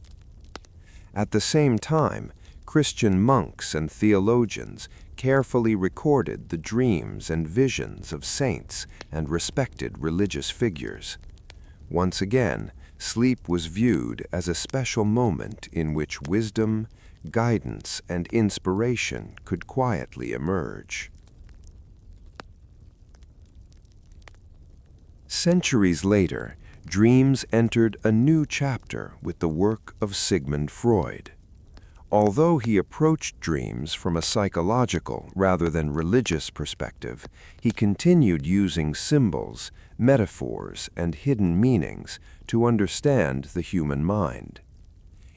At the same time, Christian monks and theologians carefully recorded the dreams and visions of saints and respected religious figures. Once again, sleep was viewed as a special moment in which wisdom, guidance, and inspiration could quietly emerge. Centuries later, dreams entered a new chapter with the work of Sigmund Freud. Although he approached dreams from a psychological rather than religious perspective, he continued using symbols, metaphors, and hidden meanings to understand the human mind.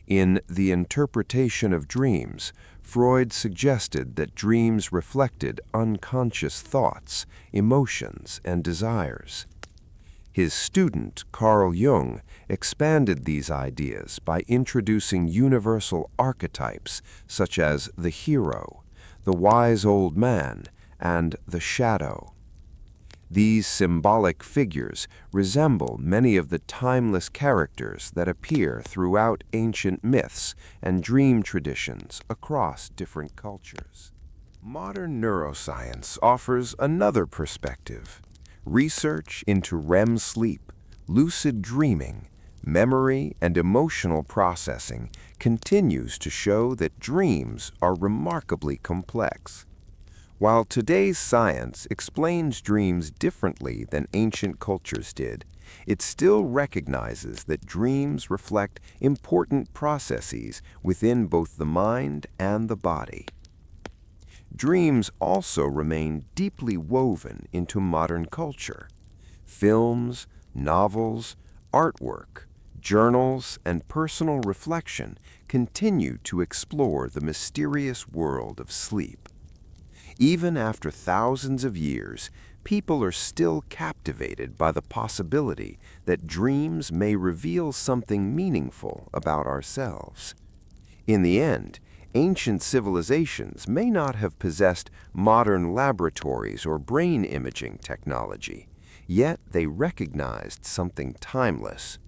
In The Interpretation of Dreams, Freud suggested that dreams reflected unconscious thoughts, emotions, and desires. His student, Carl Jung, expanded these ideas by introducing universal archetypes such as the hero, the wise old man, and the shadow. These symbolic figures resemble many of the timeless characters that appear throughout ancient myths and dream traditions across different cultures. Modern neuroscience offers another perspective. Research into REM sleep, lucid dreaming, memory, and emotional processing continues to show that dreams are remarkably complex. While today's science explains dreams differently than ancient cultures did, it still recognizes that dreams reflect important processes within both the mind and the body. Dreams also remain deeply woven into modern culture. Films, novels, artwork, journals, and personal reflection continue to explore the mysterious world of sleep. Even after thousands of years, people are still captivated by the possibility that dreams may reveal something meaningful about ourselves. In the end, ancient civilizations may not have possessed modern laboratories or brain imaging technology, yet they recognized something timeless.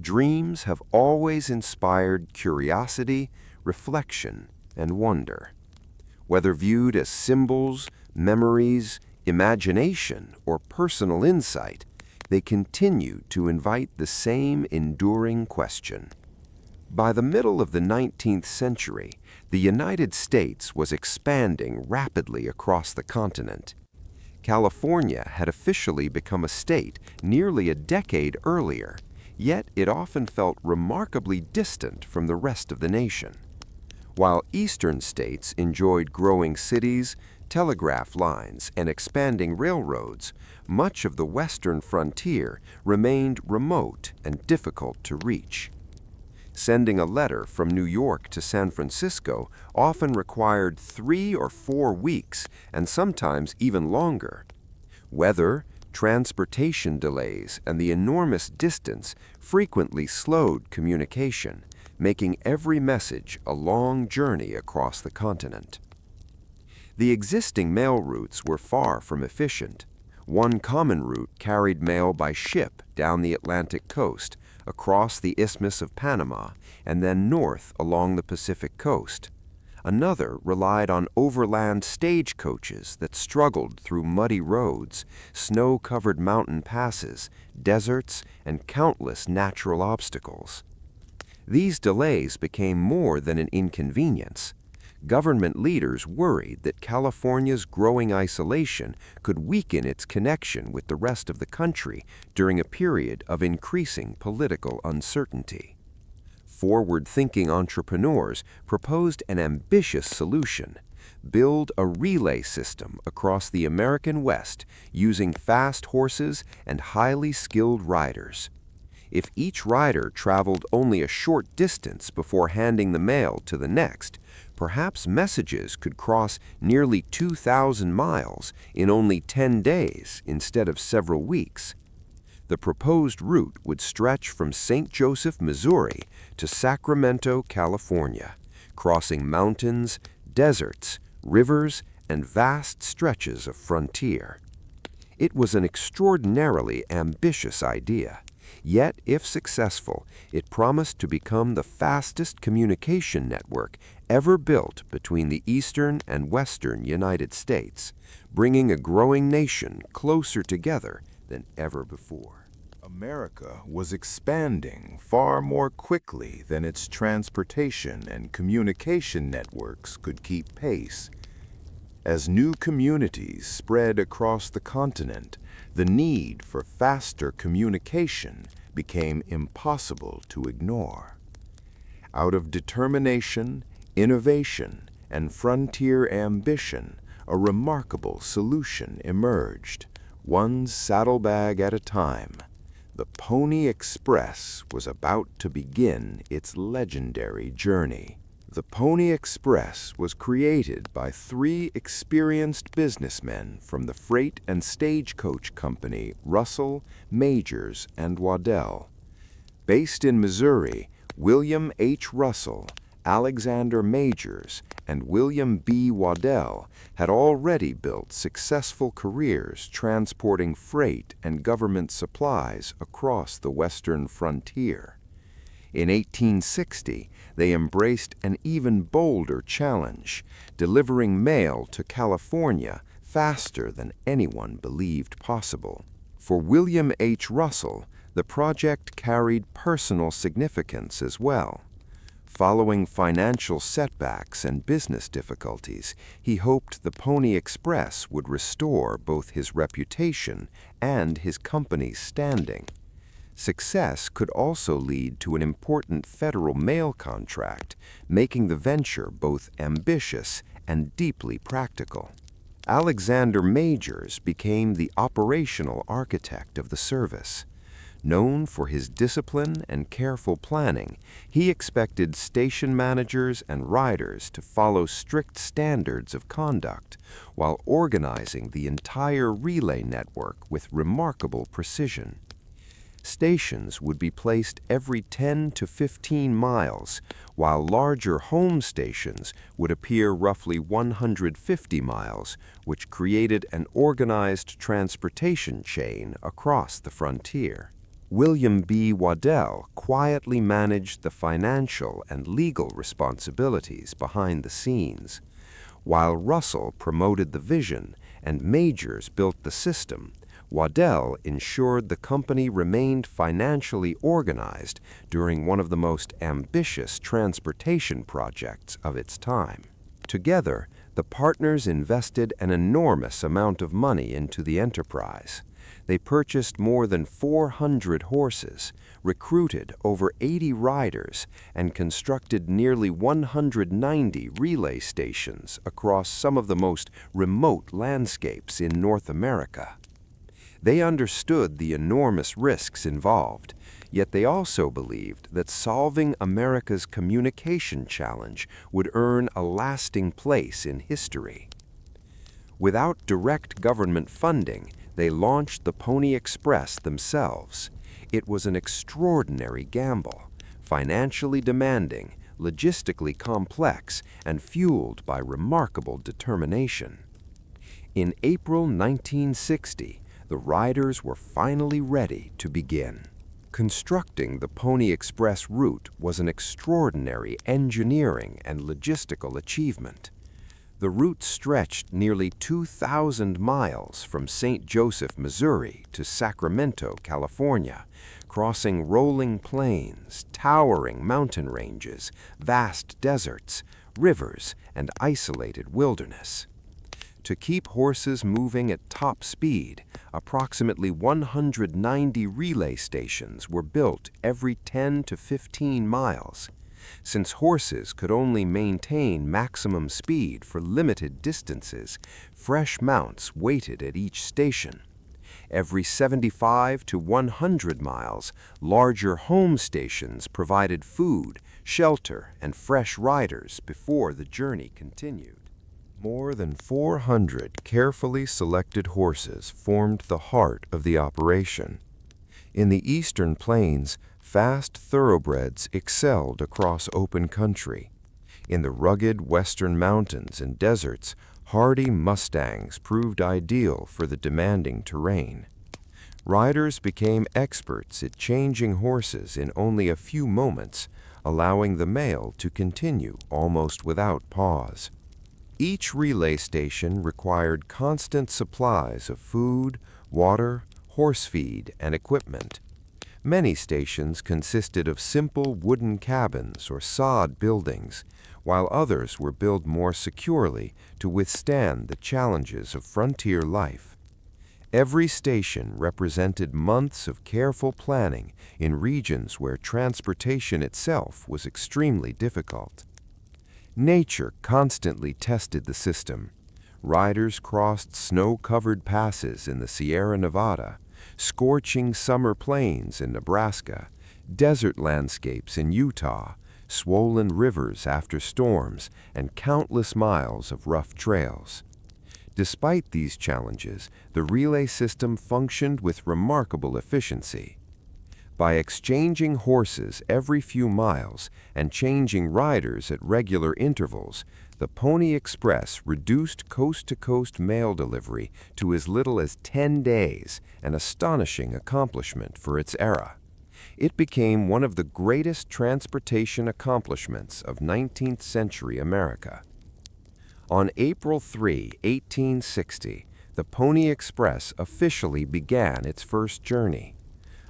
Dreams have always inspired curiosity, reflection, and wonder. Whether viewed as symbols, memories, imagination, or personal insight, they continue to invite the same enduring question. By the middle of the 19th century, the United States was expanding rapidly across the continent. California had officially become a state nearly a decade earlier, yet it often felt remarkably distant from the rest of the nation. While eastern states enjoyed growing cities, telegraph lines, and expanding railroads, much of the western frontier remained remote and difficult to reach. Sending a letter from New York to San Francisco often required 3 or 4 weeks, and sometimes even longer. Weather, transportation delays, and the enormous distance frequently slowed communication, making every message a long journey across the continent. The existing mail routes were far from efficient. One common route carried mail by ship down the Atlantic coast, across the Isthmus of Panama, and then north along the Pacific coast. Another relied on overland stagecoaches that struggled through muddy roads, snow-covered mountain passes, deserts, and countless natural obstacles. These delays became more than an inconvenience. Government leaders worried that California's growing isolation could weaken its connection with the rest of the country during a period of increasing political uncertainty. Forward-thinking entrepreneurs proposed an ambitious solution: build a relay system across the American West using fast horses and highly skilled riders. If each rider traveled only a short distance before handing the mail to the next, perhaps messages could cross nearly 2,000 miles in only 10 days instead of several weeks. The proposed route would stretch from St. Joseph, Missouri to Sacramento, California, crossing mountains, deserts, rivers, and vast stretches of frontier. It was an extraordinarily ambitious idea, Yet, if successful, it promised to become the fastest communication network ever built between the eastern and western United States, bringing a growing nation closer together than ever before. America was expanding far more quickly than its transportation and communication networks could keep pace. As new communities spread across the continent, the need for faster communication became impossible to ignore. Out of determination, innovation, and frontier ambition, a remarkable solution emerged, one saddlebag at a time. The Pony Express was about to begin its legendary journey. The Pony Express was created by three experienced businessmen from the freight and stagecoach company Russell, Majors, and Waddell. Based in Missouri, William H. Russell, Alexander Majors, and William B. Waddell had already built successful careers transporting freight and government supplies across the western frontier. In 1860, they embraced an even bolder challenge, delivering mail to California faster than anyone believed possible. For William H. Russell, the project carried personal significance as well. Following financial setbacks and business difficulties, he hoped the Pony Express would restore both his reputation and his company's standing. Success could also lead to an important federal mail contract, making the venture both ambitious and deeply practical. Alexander Majors became the operational architect of the service. Known for his discipline and careful planning, he expected station managers and riders to follow strict standards of conduct, while organizing the entire relay network with remarkable precision. Stations would be placed every 10 to 15 miles, while larger home stations would appear roughly 150 miles, which created an organized transportation chain across the frontier. William B. Waddell quietly managed the financial and legal responsibilities behind the scenes. While Russell promoted the vision and Majors built the system, Waddell ensured the company remained financially organized during one of the most ambitious transportation projects of its time. Together, the partners invested an enormous amount of money into the enterprise. They purchased more than 400 horses, recruited over 80 riders, and constructed nearly 190 relay stations across some of the most remote landscapes in North America. They understood the enormous risks involved, yet they also believed that solving America's communication challenge would earn a lasting place in history. Without direct government funding, they launched the Pony Express themselves. It was an extraordinary gamble, financially demanding, logistically complex, and fueled by remarkable determination. In April 1960, the riders were finally ready to begin. Constructing the Pony Express route was an extraordinary engineering and logistical achievement. The route stretched nearly 2,000 miles from St. Joseph, Missouri to Sacramento, California, crossing rolling plains, towering mountain ranges, vast deserts, rivers, and isolated wilderness. To keep horses moving at top speed, approximately 190 relay stations were built every 10 to 15 miles. Since horses could only maintain maximum speed for limited distances, fresh mounts waited at each station. Every 75 to 100 miles, larger home stations provided food, shelter, and fresh riders before the journey continued. More than 400 carefully selected horses formed the heart of the operation. In the eastern plains, fast thoroughbreds excelled across open country. In the rugged western mountains and deserts, hardy mustangs proved ideal for the demanding terrain. Riders became experts at changing horses in only a few moments, allowing the mail to continue almost without pause. Each relay station required constant supplies of food, water, horse feed, and equipment. Many stations consisted of simple wooden cabins or sod buildings, while others were built more securely to withstand the challenges of frontier life. Every station represented months of careful planning in regions where transportation itself was extremely difficult. Nature constantly tested the system. Riders crossed snow-covered passes in the Sierra Nevada, scorching summer plains in Nebraska, desert landscapes in Utah, swollen rivers after storms, and countless miles of rough trails. Despite these challenges, the relay system functioned with remarkable efficiency. By exchanging horses every few miles and changing riders at regular intervals, the Pony Express reduced coast-to-coast mail delivery to as little as 10 days, an astonishing accomplishment for its era. It became one of the greatest transportation accomplishments of 19th century America. On April 3, 1860, the Pony Express officially began its first journey.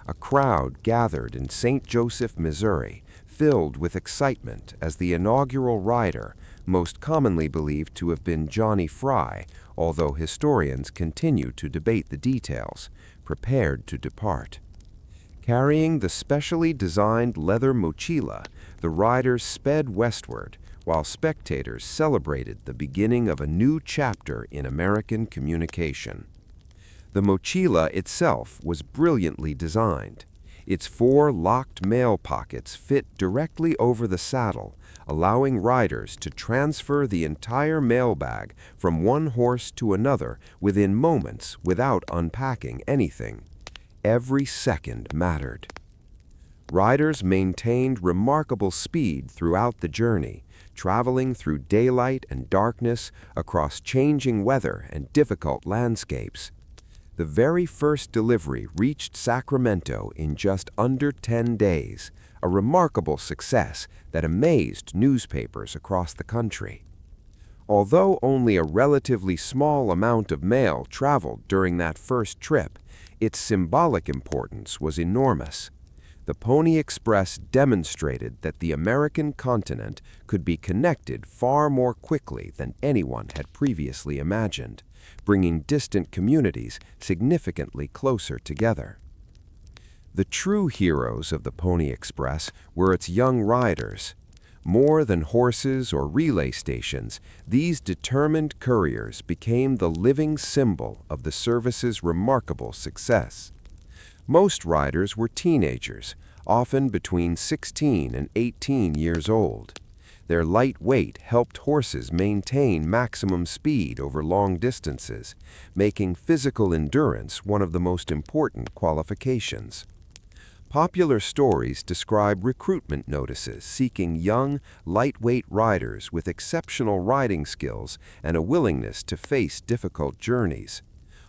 A crowd gathered in St. Joseph, Missouri, filled with excitement as the inaugural rider, most commonly believed to have been Johnny Fry, although historians continue to debate the details, prepared to depart. Carrying the specially designed leather mochila, the riders sped westward, while spectators celebrated the beginning of a new chapter in American communication. The mochila itself was brilliantly designed. Its 4 locked mail pockets fit directly over the saddle, allowing riders to transfer the entire mail bag from one horse to another within moments without unpacking anything. Every second mattered. Riders maintained remarkable speed throughout the journey, traveling through daylight and darkness across changing weather and difficult landscapes. The very first delivery reached Sacramento in just under 10 days, a remarkable success that amazed newspapers across the country. Although only a relatively small amount of mail traveled during that first trip, its symbolic importance was enormous. The Pony Express demonstrated that the American continent could be connected far more quickly than anyone had previously imagined, bringing distant communities significantly closer together. The true heroes of the Pony Express were its young riders. More than horses or relay stations, these determined couriers became the living symbol of the service's remarkable success. Most riders were teenagers, often between 16 and 18 years old. Their light weight helped horses maintain maximum speed over long distances, making physical endurance one of the most important qualifications. Popular stories describe recruitment notices seeking young, lightweight riders with exceptional riding skills and a willingness to face difficult journeys.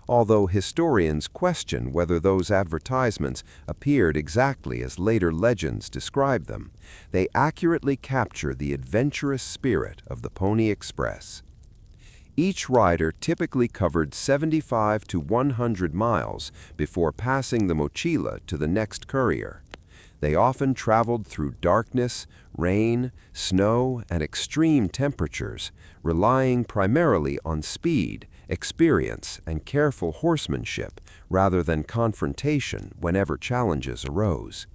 Although historians question whether those advertisements appeared exactly as later legends describe them, they accurately capture the adventurous spirit of the Pony Express. Each rider typically covered 75 to 100 miles before passing the mochila to the next courier. They often traveled through darkness, rain, snow, and extreme temperatures, relying primarily on speed, experience, and careful horsemanship rather than confrontation whenever challenges arose.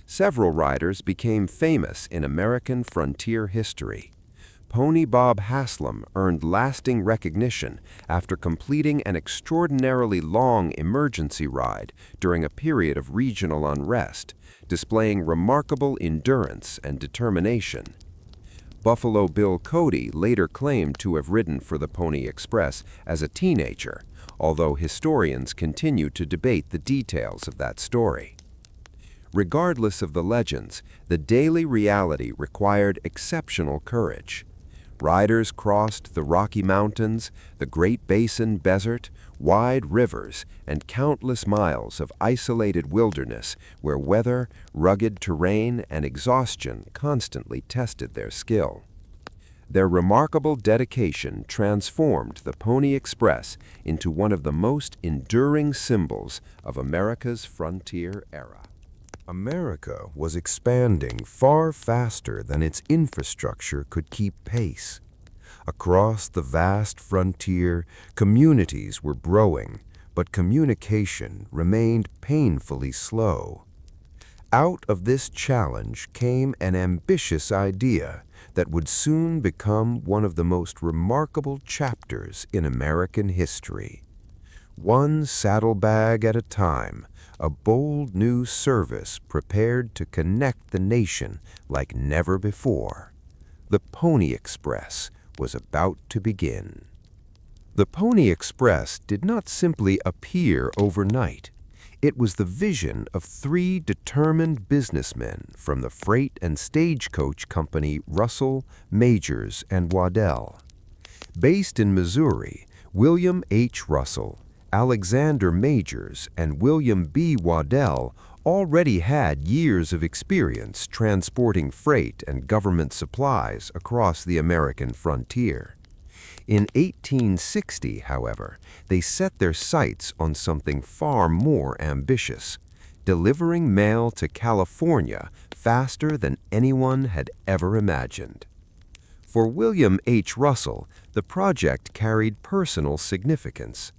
Several riders became famous in American frontier history. Pony Bob Haslam earned lasting recognition after completing an extraordinarily long emergency ride during a period of regional unrest, displaying remarkable endurance and determination. Buffalo Bill Cody later claimed to have ridden for the Pony Express as a teenager, although historians continue to debate the details of that story. Regardless of the legends, the daily reality required exceptional courage. Riders crossed the Rocky Mountains, the Great Basin Desert, wide rivers, and countless miles of isolated wilderness where weather, rugged terrain, and exhaustion constantly tested their skill. Their remarkable dedication transformed the Pony Express into one of the most enduring symbols of America's frontier era. America was expanding far faster than its infrastructure could keep pace. Across the vast frontier, communities were growing, but communication remained painfully slow. Out of this challenge came an ambitious idea that would soon become one of the most remarkable chapters in American history. One saddlebag at a time, a bold new service prepared to connect the nation like never before. The Pony Express was about to begin. The Pony Express did not simply appear overnight. It was the vision of three determined businessmen from the freight and stagecoach company Russell, Majors, and Waddell. Based in Missouri, William H. Russell, Alexander Majors, and William B. Waddell already had years of experience transporting freight and government supplies across the American frontier. In 1860, however, they set their sights on something far more ambitious, delivering mail to California faster than anyone had ever imagined. For William H. Russell, the project carried personal significance.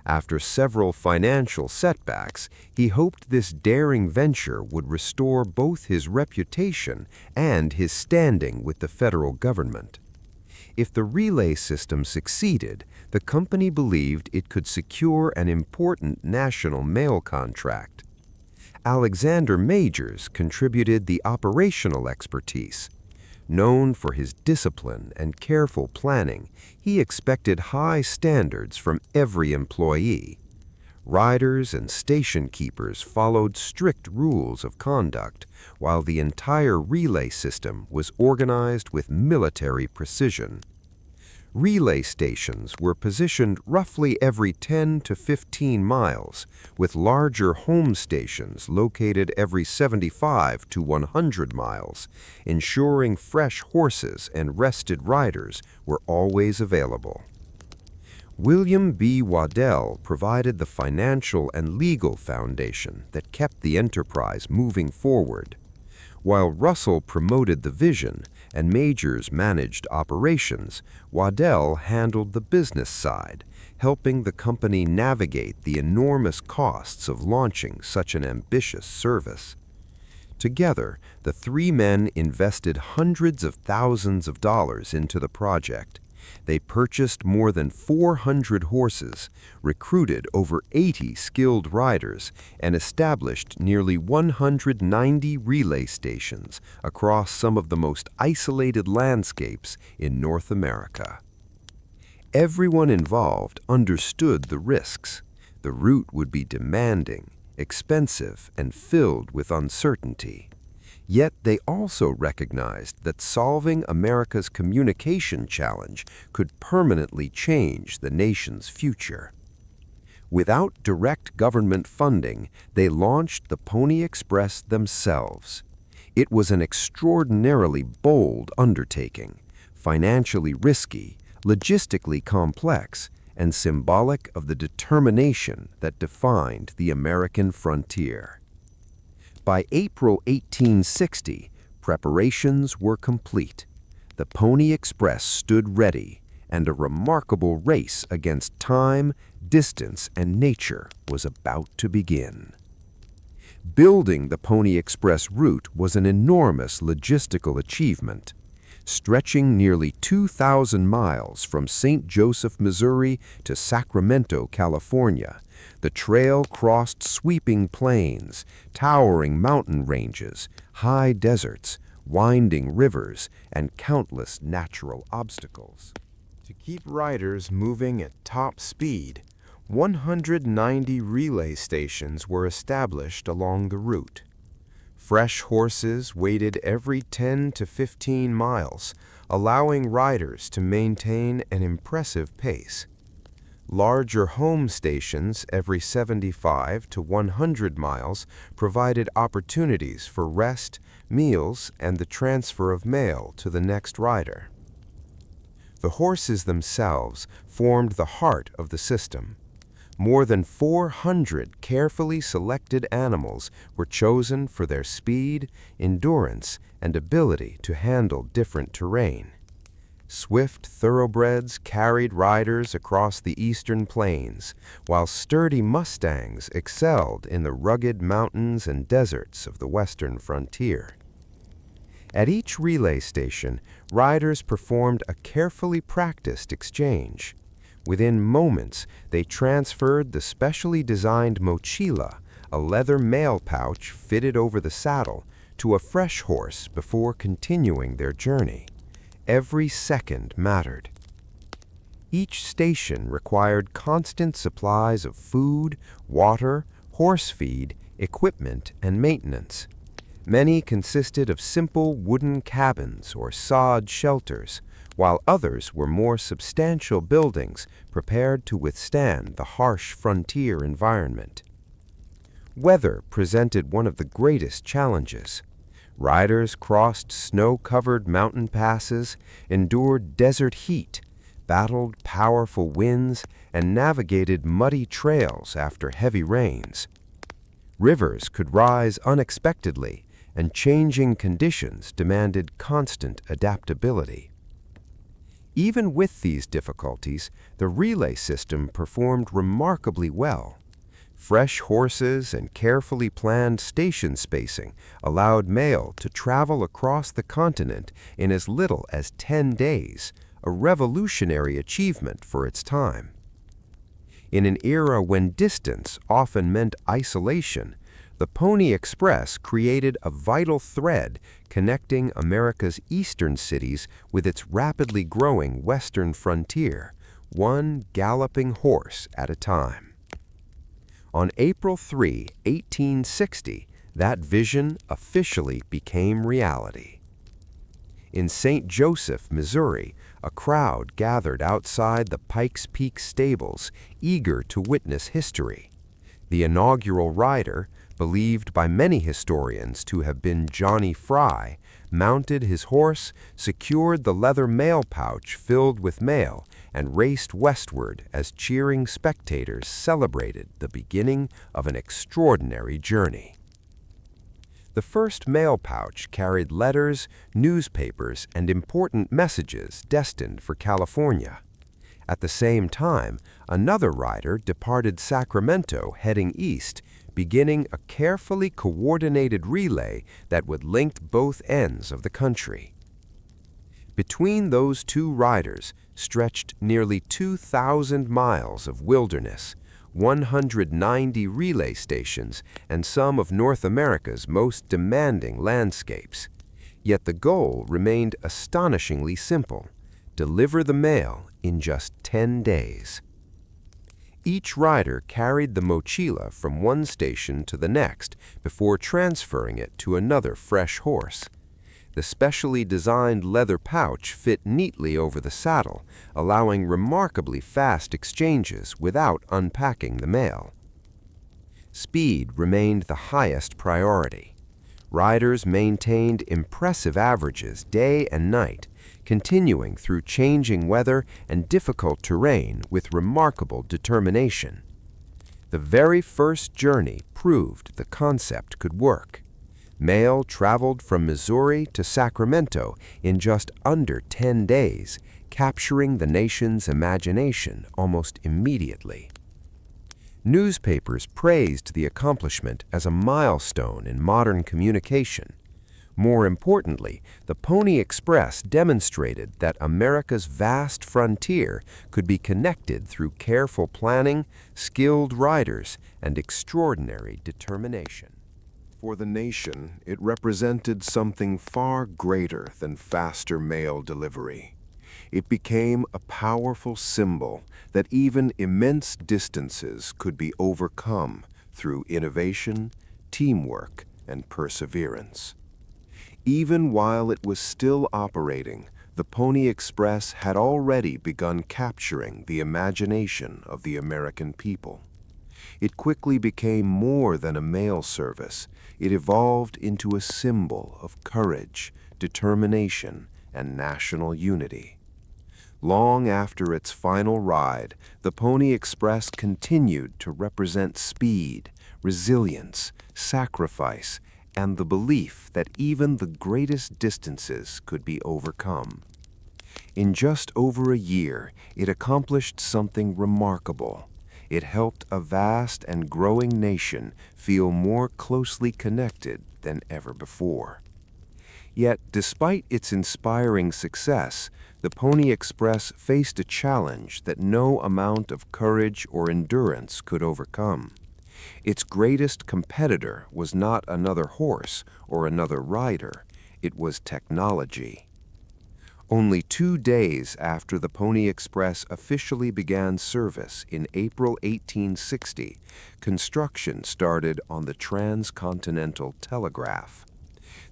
After several financial setbacks, he hoped this daring venture would restore both his reputation and his standing with the federal government. If the relay system succeeded, the company believed it could secure an important national mail contract. Alexander Majors contributed the operational expertise. Known for his discipline and careful planning, he expected high standards from every employee. Riders and station keepers followed strict rules of conduct, while the entire relay system was organized with military precision. Relay stations were positioned roughly every 10 to 15 miles, with larger home stations located every 75 to 100 miles, ensuring fresh horses and rested riders were always available. William B. Waddell provided the financial and legal foundation that kept the enterprise moving forward. While Russell promoted the vision and Majors managed operations, Waddell handled the business side, helping the company navigate the enormous costs of launching such an ambitious service. Together, the three men invested hundreds of thousands of dollars into the project. They purchased more than 400 horses, recruited over 80 skilled riders, and established nearly 190 relay stations across some of the most isolated landscapes in North America. Everyone involved understood the risks. The route would be demanding, expensive, and filled with uncertainty. Yet they also recognized that solving America's communication challenge could permanently change the nation's future. Without direct government funding, they launched the Pony Express themselves. It was an extraordinarily bold undertaking, financially risky, logistically complex, and symbolic of the determination that defined the American frontier. By April 1860, preparations were complete. The Pony Express stood ready, and a remarkable race against time, distance, and nature was about to begin. Building the Pony Express route was an enormous logistical achievement. Stretching nearly 2,000 miles from St. Joseph, Missouri to Sacramento, California, the trail crossed sweeping plains, towering mountain ranges, high deserts, winding rivers, and countless natural obstacles. To keep riders moving at top speed, 190 relay stations were established along the route. Fresh horses waited every 10 to 15 miles, allowing riders to maintain an impressive pace. Larger home stations every 75 to 100 miles provided opportunities for rest, meals, and the transfer of mail to the next rider. The horses themselves formed the heart of the system. More than 400 carefully selected animals were chosen for their speed, endurance, and ability to handle different terrain. Swift thoroughbreds carried riders across the eastern plains, while sturdy mustangs excelled in the rugged mountains and deserts of the western frontier. At each relay station, riders performed a carefully practiced exchange. Within moments, they transferred the specially designed mochila, a leather mail pouch fitted over the saddle, to a fresh horse before continuing their journey. Every second mattered. Each station required constant supplies of food, water, horse feed, equipment, and maintenance. Many consisted of simple wooden cabins or sod shelters, while others were more substantial buildings prepared to withstand the harsh frontier environment. Weather presented one of the greatest challenges. Riders crossed snow-covered mountain passes, endured desert heat, battled powerful winds, and navigated muddy trails after heavy rains. Rivers could rise unexpectedly, and changing conditions demanded constant adaptability. Even with these difficulties, the relay system performed remarkably well. Fresh horses and carefully planned station spacing allowed mail to travel across the continent in as little as 10 days, a revolutionary achievement for its time. In an era when distance often meant isolation, the Pony Express created a vital thread connecting America's eastern cities with its rapidly growing western frontier, one galloping horse at a time. On April 3, 1860, that vision officially became reality. In St. Joseph, Missouri, a crowd gathered outside the Pikes Peak stables, eager to witness history. The inaugural rider, believed by many historians to have been Johnny Fry, mounted his horse, secured the leather mail pouch filled with mail, and raced westward as cheering spectators celebrated the beginning of an extraordinary journey. The first mail pouch carried letters, newspapers, and important messages destined for California. At the same time, another rider departed Sacramento heading east, beginning a carefully coordinated relay that would link both ends of the country. Between those two riders stretched nearly 2,000 miles of wilderness, 190 relay stations, and some of North America's most demanding landscapes. Yet the goal remained astonishingly simple: deliver the mail in just 10 days. Each rider carried the mochila from one station to the next before transferring it to another fresh horse. The specially designed leather pouch fit neatly over the saddle, allowing remarkably fast exchanges without unpacking the mail. Speed remained the highest priority. Riders maintained impressive averages day and night, continuing through changing weather and difficult terrain with remarkable determination. The very first journey proved the concept could work. Mail traveled from Missouri to Sacramento in just under 10 days, capturing the nation's imagination almost immediately. Newspapers praised the accomplishment as a milestone in modern communication. More importantly, the Pony Express demonstrated that America's vast frontier could be connected through careful planning, skilled riders, and extraordinary determination. For the nation, it represented something far greater than faster mail delivery. It became a powerful symbol that even immense distances could be overcome through innovation, teamwork, and perseverance. Even while it was still operating, the Pony Express had already begun capturing the imagination of the American people. It quickly became more than a mail service. It evolved into a symbol of courage, determination, and national unity. Long after its final ride, the Pony Express continued to represent speed, resilience, sacrifice, and the belief that even the greatest distances could be overcome. In just over a year, it accomplished something remarkable. It helped a vast and growing nation feel more closely connected than ever before. Yet, despite its inspiring success, the Pony Express faced a challenge that no amount of courage or endurance could overcome. Its greatest competitor was not another horse or another rider, it was technology. Only 2 days after the Pony Express officially began service in April 1860, construction started on the transcontinental telegraph.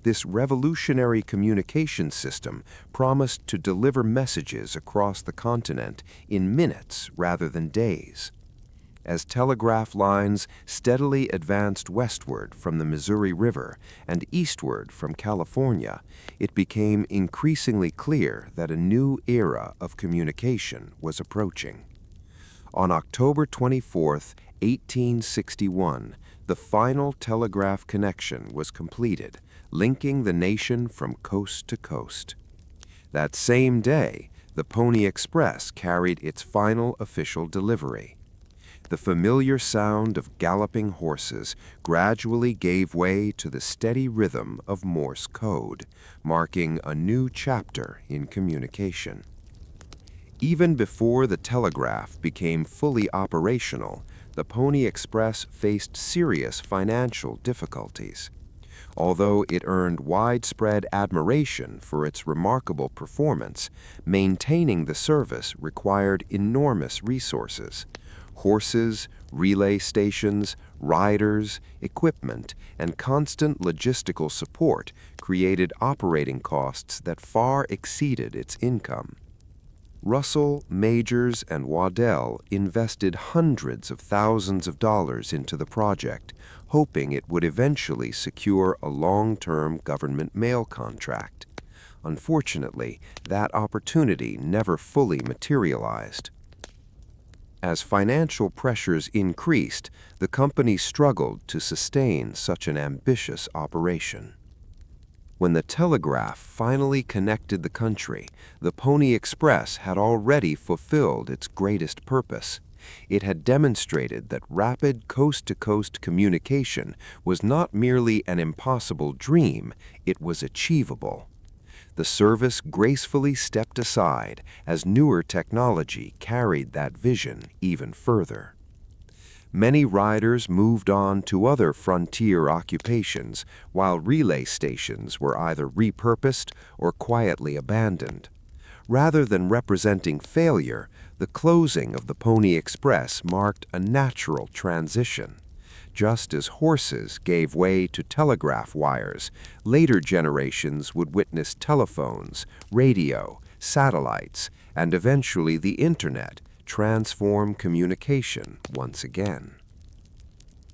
This revolutionary communication system promised to deliver messages across the continent in minutes rather than days. As telegraph lines steadily advanced westward from the Missouri River and eastward from California, it became increasingly clear that a new era of communication was approaching. On October 24, 1861, the final telegraph connection was completed, linking the nation from coast to coast. That same day, the Pony Express carried its final official delivery. The familiar sound of galloping horses gradually gave way to the steady rhythm of Morse code, marking a new chapter in communication. Even before the telegraph became fully operational, the Pony Express faced serious financial difficulties. Although it earned widespread admiration for its remarkable performance, maintaining the service required enormous resources. Horses, relay stations, riders, equipment, and constant logistical support created operating costs that far exceeded its income. Russell, Majors, and Waddell invested hundreds of thousands of dollars into the project, hoping it would eventually secure a long-term government mail contract. Unfortunately, that opportunity never fully materialized. As financial pressures increased, the company struggled to sustain such an ambitious operation. When the telegraph finally connected the country, the Pony Express had already fulfilled its greatest purpose. It had demonstrated that rapid coast-to-coast communication was not merely an impossible dream, it was achievable. The service gracefully stepped aside as newer technology carried that vision even further. Many riders moved on to other frontier occupations, while relay stations were either repurposed or quietly abandoned. Rather than representing failure, the closing of the Pony Express marked a natural transition. Just as horses gave way to telegraph wires, later generations would witness telephones, radio, satellites, and eventually the Internet transform communication once again.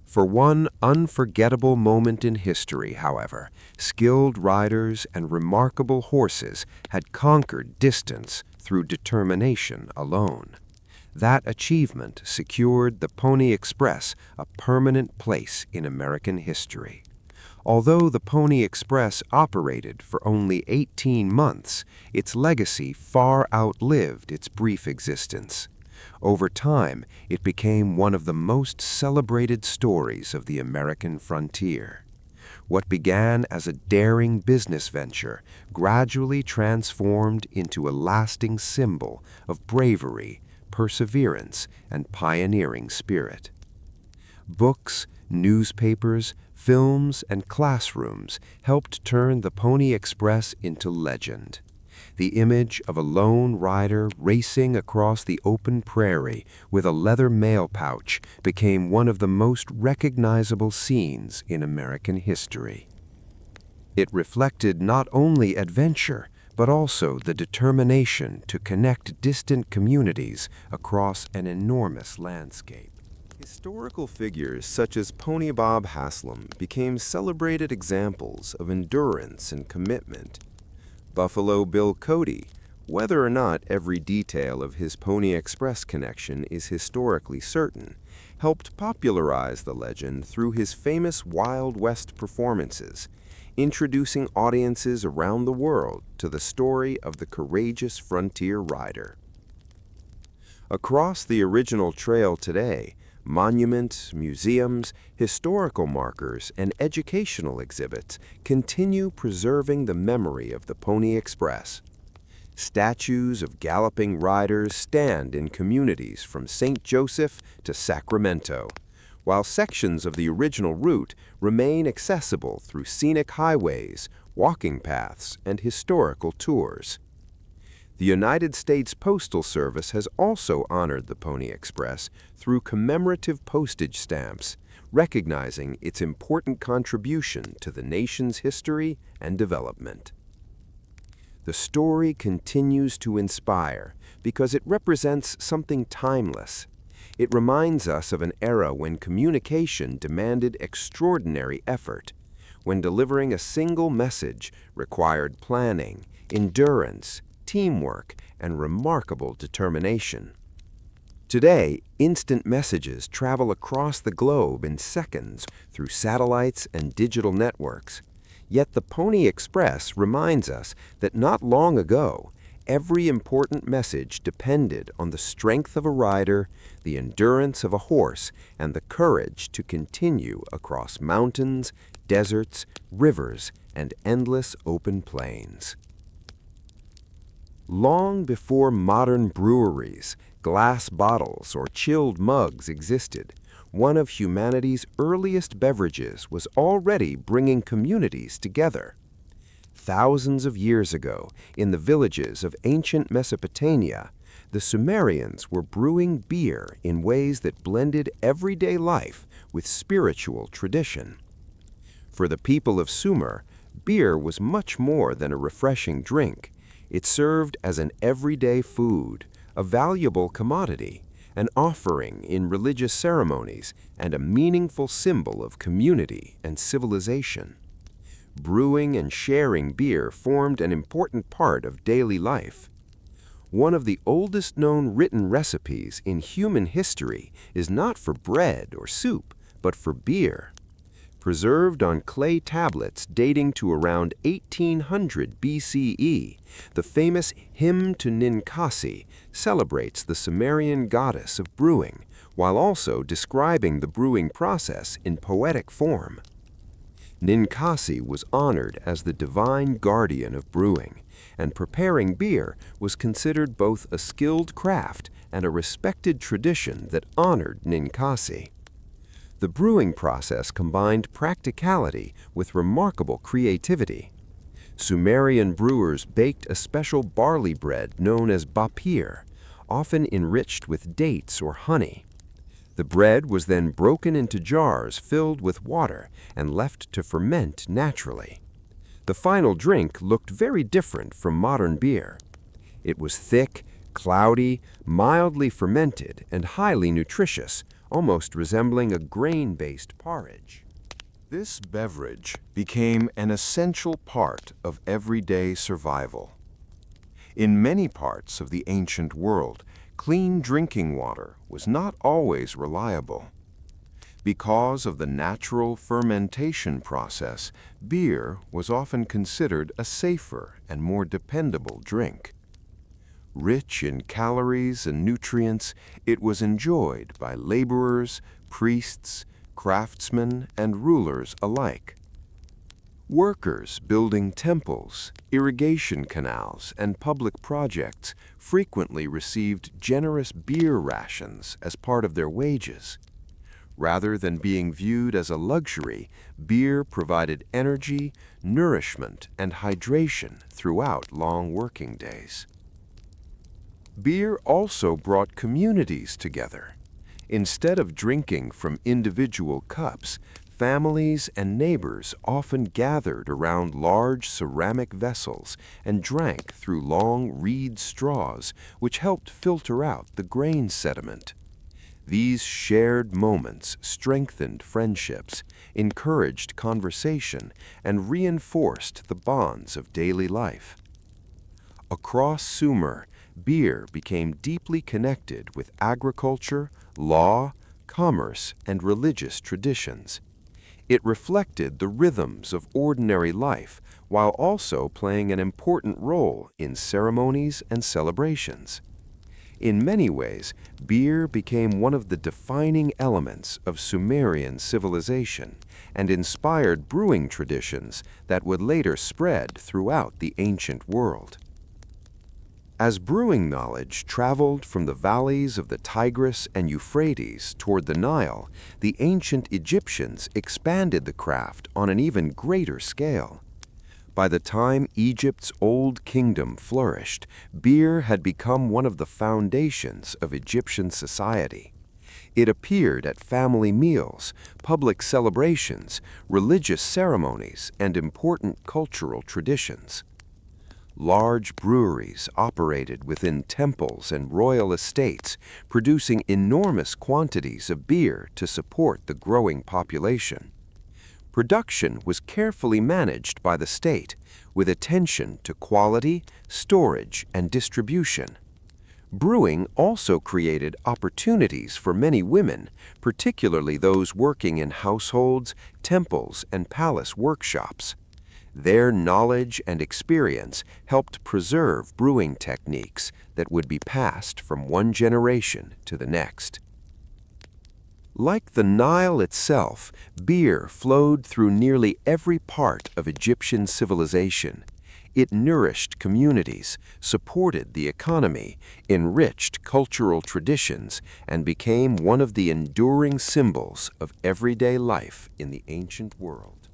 For one unforgettable moment in history, however, skilled riders and remarkable horses had conquered distance through determination alone. That achievement secured the Pony Express a permanent place in American history. Although the Pony Express operated for only 18 months, its legacy far outlived its brief existence. Over time, it became one of the most celebrated stories of the American frontier. What began as a daring business venture gradually transformed into a lasting symbol of bravery, perseverance, and pioneering spirit. Books, newspapers, films, and classrooms helped turn the Pony Express into legend. The image of a lone rider racing across the open prairie with a leather mail pouch became one of the most recognizable scenes in American history. It reflected not only adventure, but also the determination to connect distant communities across an enormous landscape. Historical figures such as Pony Bob Haslam became celebrated examples of endurance and commitment. Buffalo Bill Cody, whether or not every detail of his Pony Express connection is historically certain, helped popularize the legend through his famous Wild West performances, introducing audiences around the world to the story of the courageous frontier rider. Across the original trail today, monuments, museums, historical markers, and educational exhibits continue preserving the memory of the Pony Express. Statues of galloping riders stand in communities from St. Joseph to Sacramento, while sections of the original route remain accessible through scenic highways, walking paths, and historical tours. The United States Postal Service has also honored the Pony Express through commemorative postage stamps, recognizing its important contribution to the nation's history and development. The story continues to inspire because it represents something timeless. It reminds us of an era when communication demanded extraordinary effort, when delivering a single message required planning, endurance, teamwork, and remarkable determination. Today, instant messages travel across the globe in seconds through satellites and digital networks. Yet the Pony Express reminds us that not long ago, every important message depended on the strength of a rider, the endurance of a horse, and the courage to continue across mountains, deserts, rivers, and endless open plains. Long before modern breweries, glass bottles, or chilled mugs existed, one of humanity's earliest beverages was already bringing communities together. Thousands of years ago, in the villages of ancient Mesopotamia, the Sumerians were brewing beer in ways that blended everyday life with spiritual tradition. For the people of Sumer, beer was much more than a refreshing drink. It served as an everyday food, a valuable commodity, an offering in religious ceremonies, and a meaningful symbol of community and civilization. Brewing and sharing beer formed an important part of daily life. One of the oldest known written recipes in human history is not for bread or soup, but for beer. Preserved on clay tablets dating to around 1800 BCE, the famous Hymn to Ninkasi celebrates the Sumerian goddess of brewing, while also describing the brewing process in poetic form. Ninkasi was honored as the divine guardian of brewing, and preparing beer was considered both a skilled craft and a respected tradition that honored Ninkasi. The brewing process combined practicality with remarkable creativity. Sumerian brewers baked a special barley bread known as bapir, often enriched with dates or honey. The bread was then broken into jars filled with water and left to ferment naturally. The final drink looked very different from modern beer. It was thick, cloudy, mildly fermented, and highly nutritious, almost resembling a grain-based porridge. This beverage became an essential part of everyday survival. In many parts of the ancient world, clean drinking water was not always reliable. Because of the natural fermentation process, beer was often considered a safer and more dependable drink. Rich in calories and nutrients, it was enjoyed by laborers, priests, craftsmen, and rulers alike. Workers building temples, irrigation canals, and public projects frequently received generous beer rations as part of their wages. Rather than being viewed as a luxury, beer provided energy, nourishment, and hydration throughout long working days. Beer also brought communities together. Instead of drinking from individual cups, Families and neighbors often gathered around large ceramic vessels and drank through long reed straws, which helped filter out the grain sediment. These shared moments strengthened friendships, encouraged conversation, and reinforced the bonds of daily life. Across Sumer, beer became deeply connected with agriculture, law, commerce, and religious traditions. It reflected the rhythms of ordinary life while also playing an important role in ceremonies and celebrations. In many ways, beer became one of the defining elements of Sumerian civilization and inspired brewing traditions that would later spread throughout the ancient world. As brewing knowledge traveled from the valleys of the Tigris and Euphrates toward the Nile, the ancient Egyptians expanded the craft on an even greater scale. By the time Egypt's Old Kingdom flourished, beer had become one of the foundations of Egyptian society. It appeared at family meals, public celebrations, religious ceremonies, and important cultural traditions. Large breweries operated within temples and royal estates, producing enormous quantities of beer to support the growing population. Production was carefully managed by the state, with attention to quality, storage, and distribution. Brewing also created opportunities for many women, particularly those working in households, temples, and palace workshops. Their knowledge and experience helped preserve brewing techniques that would be passed from one generation to the next. Like the Nile itself, beer flowed through nearly every part of Egyptian civilization. It nourished communities, supported the economy, enriched cultural traditions, and became one of the enduring symbols of everyday life in the ancient world.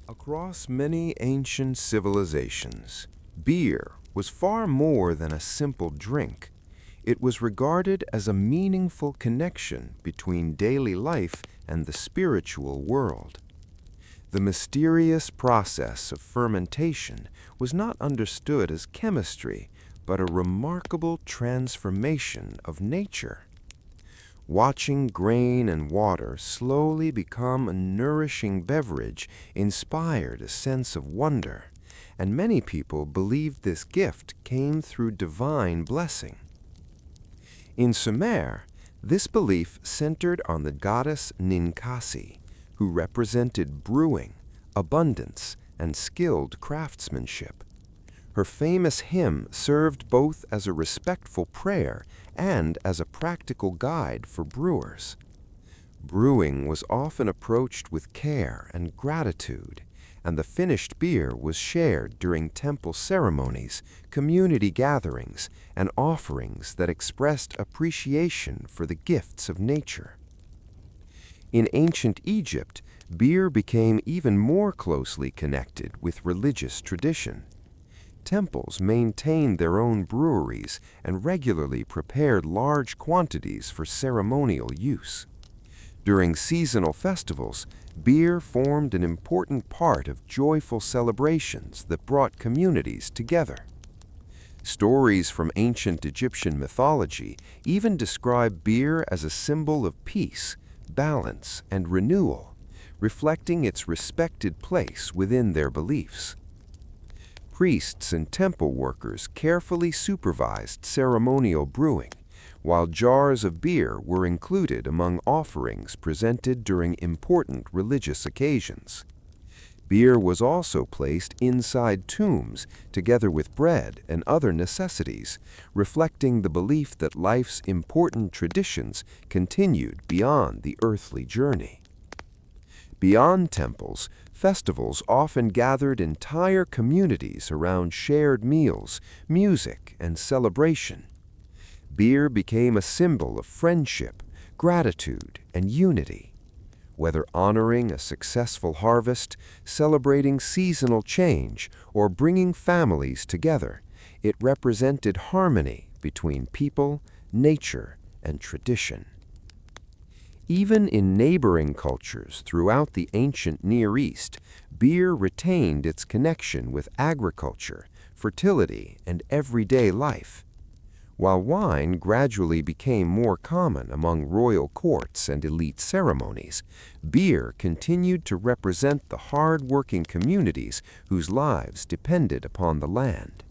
Across many ancient civilizations, beer was far more than a simple drink. It was regarded as a meaningful connection between daily life and the spiritual world. The mysterious process of fermentation was not understood as chemistry, but a remarkable transformation of nature. Watching grain and water slowly become a nourishing beverage inspired a sense of wonder, and many people believed this gift came through divine blessing. In Sumer, this belief centered on the goddess Ninkasi, who represented brewing, abundance, and skilled craftsmanship. Her famous hymn served both as a respectful prayer and as a practical guide for brewers. Brewing was often approached with care and gratitude, and the finished beer was shared during temple ceremonies, community gatherings, and offerings that expressed appreciation for the gifts of nature. In ancient Egypt, beer became even more closely connected with religious tradition. Temples maintained their own breweries and regularly prepared large quantities for ceremonial use. During seasonal festivals, beer formed an important part of joyful celebrations that brought communities together. Stories from ancient Egyptian mythology even describe beer as a symbol of peace, balance, and renewal, reflecting its respected place within their beliefs. Priests and temple workers carefully supervised ceremonial brewing, while jars of beer were included among offerings presented during important religious occasions. Beer was also placed inside tombs together with bread and other necessities, reflecting the belief that life's important traditions continued beyond the earthly journey. Beyond temples, festivals often gathered entire communities around shared meals, music, and celebration. Beer became a symbol of friendship, gratitude, and unity. Whether honoring a successful harvest, celebrating seasonal change, or bringing families together, it represented harmony between people, nature, and tradition. Even in neighboring cultures throughout the ancient Near East, beer retained its connection with agriculture, fertility, and everyday life. While wine gradually became more common among royal courts and elite ceremonies, beer continued to represent the hard-working communities whose lives depended upon the land.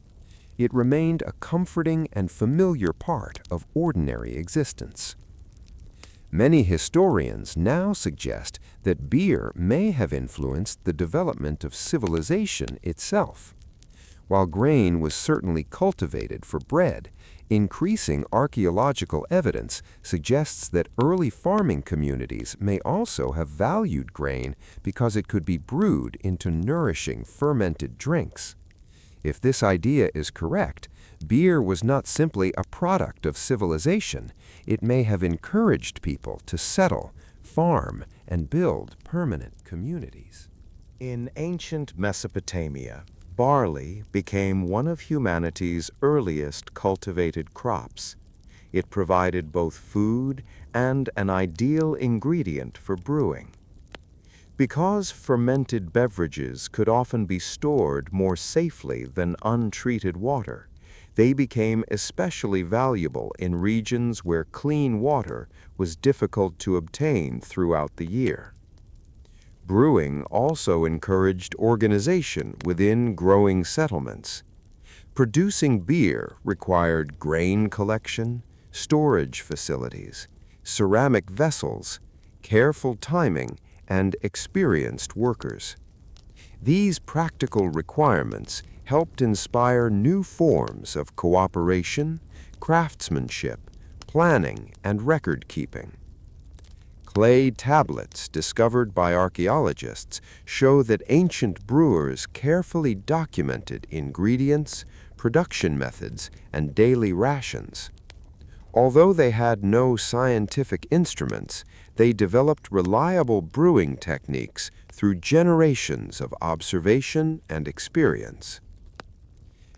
It remained a comforting and familiar part of ordinary existence. Many historians now suggest that beer may have influenced the development of civilization itself. While grain was certainly cultivated for bread, increasing archaeological evidence suggests that early farming communities may also have valued grain because it could be brewed into nourishing fermented drinks. If this idea is correct, beer was not simply a product of civilization. It may have encouraged people to settle, farm, and build permanent communities. In ancient Mesopotamia, barley became one of humanity's earliest cultivated crops. It provided both food and an ideal ingredient for brewing. Because fermented beverages could often be stored more safely than untreated water, they became especially valuable in regions where clean water was difficult to obtain throughout the year. Brewing also encouraged organization within growing settlements. Producing beer required grain collection, storage facilities, ceramic vessels, careful timing, and experienced workers. These practical requirements helped inspire new forms of cooperation, craftsmanship, planning, and record-keeping. Clay tablets discovered by archaeologists show that ancient brewers carefully documented ingredients, production methods, and daily rations. Although they had no scientific instruments, they developed reliable brewing techniques through generations of observation and experience.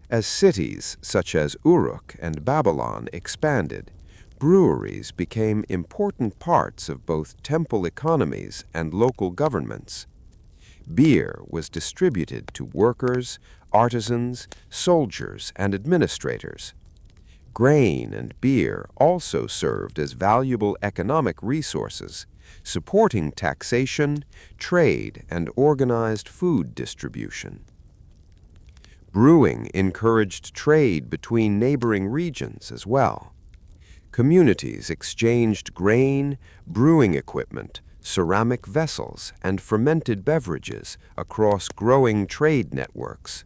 As cities such as Uruk and Babylon expanded, breweries became important parts of both temple economies and local governments. Beer was distributed to workers, artisans, soldiers, and administrators. Grain and beer also served as valuable economic resources, supporting taxation, trade, and organized food distribution. Brewing encouraged trade between neighboring regions as well. Communities exchanged grain, brewing equipment, ceramic vessels, and fermented beverages across growing trade networks.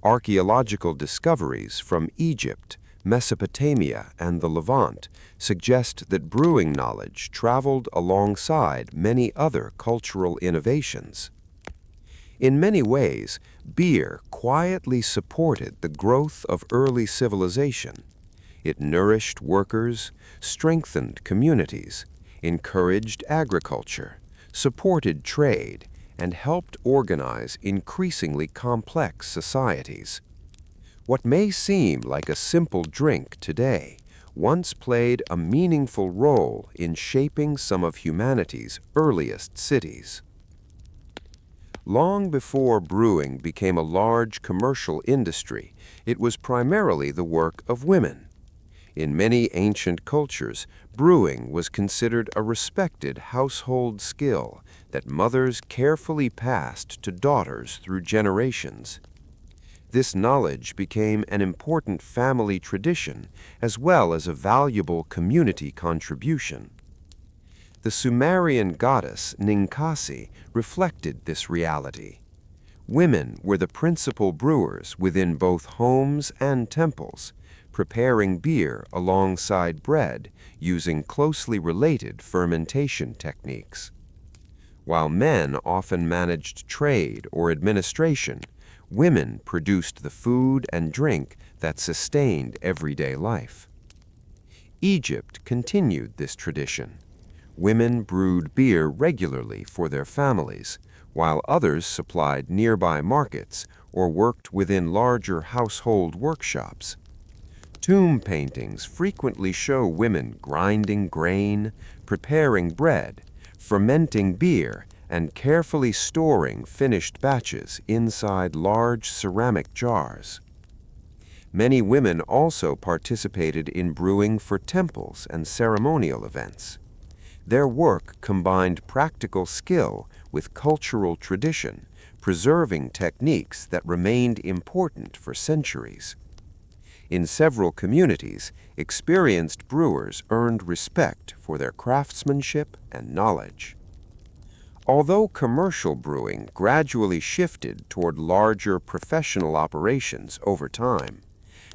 Archaeological discoveries from Egypt, Mesopotamia, and the Levant suggest that brewing knowledge traveled alongside many other cultural innovations. In many ways, beer quietly supported the growth of early civilization. It nourished workers, strengthened communities, encouraged agriculture, supported trade, and helped organize increasingly complex societies. What may seem like a simple drink today once played a meaningful role in shaping some of humanity's earliest cities. Long before brewing became a large commercial industry, it was primarily the work of women. In many ancient cultures, brewing was considered a respected household skill that mothers carefully passed to daughters through generations. This knowledge became an important family tradition as well as a valuable community contribution. The Sumerian goddess Ninkasi reflected this reality. Women were the principal brewers within both homes and temples, preparing beer alongside bread using closely related fermentation techniques. While men often managed trade or administration, women produced the food and drink that sustained everyday life. Egypt continued this tradition. Women brewed beer regularly for their families, while others supplied nearby markets or worked within larger household workshops. Tomb paintings frequently show women grinding grain, preparing bread, fermenting beer, and carefully storing finished batches inside large ceramic jars. Many women also participated in brewing for temples and ceremonial events. Their work combined practical skill with cultural tradition, preserving techniques that remained important for centuries. In several communities, experienced brewers earned respect for their craftsmanship and knowledge. Although commercial brewing gradually shifted toward larger professional operations over time,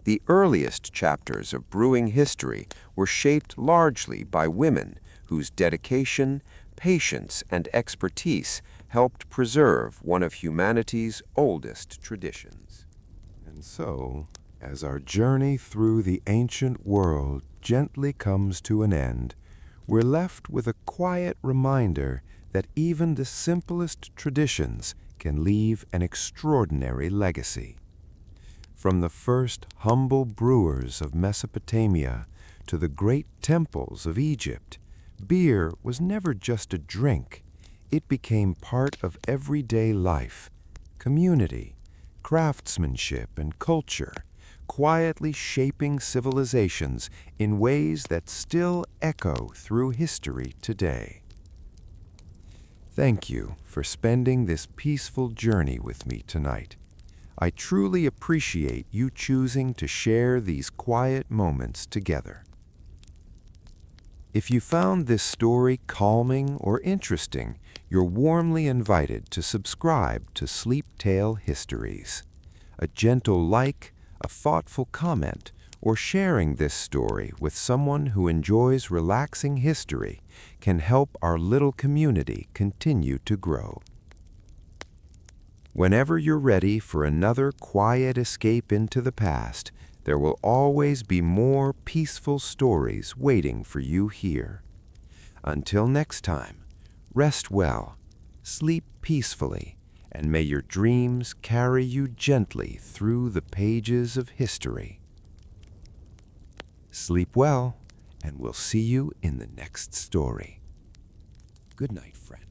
the earliest chapters of brewing history were shaped largely by women whose dedication, patience, and expertise helped preserve one of humanity's oldest traditions. And so, as our journey through the ancient world gently comes to an end, we're left with a quiet reminder that even the simplest traditions can leave an extraordinary legacy. From the first humble brewers of Mesopotamia to the great temples of Egypt, beer was never just a drink. It became part of everyday life, community, craftsmanship, and culture, quietly shaping civilizations in ways that still echo through history today. Thank you for spending this peaceful journey with me tonight. I truly appreciate you choosing to share these quiet moments together. If you found this story calming or interesting, you're warmly invited to subscribe to Sleeptale Histories. A gentle like, a thoughtful comment, or sharing this story with someone who enjoys relaxing history can help our little community continue to grow. Whenever you're ready for another quiet escape into the past, there will always be more peaceful stories waiting for you here. Until next time, rest well, sleep peacefully, and may your dreams carry you gently through the pages of history. Sleep well, and we'll see you in the next story. Good night, friend.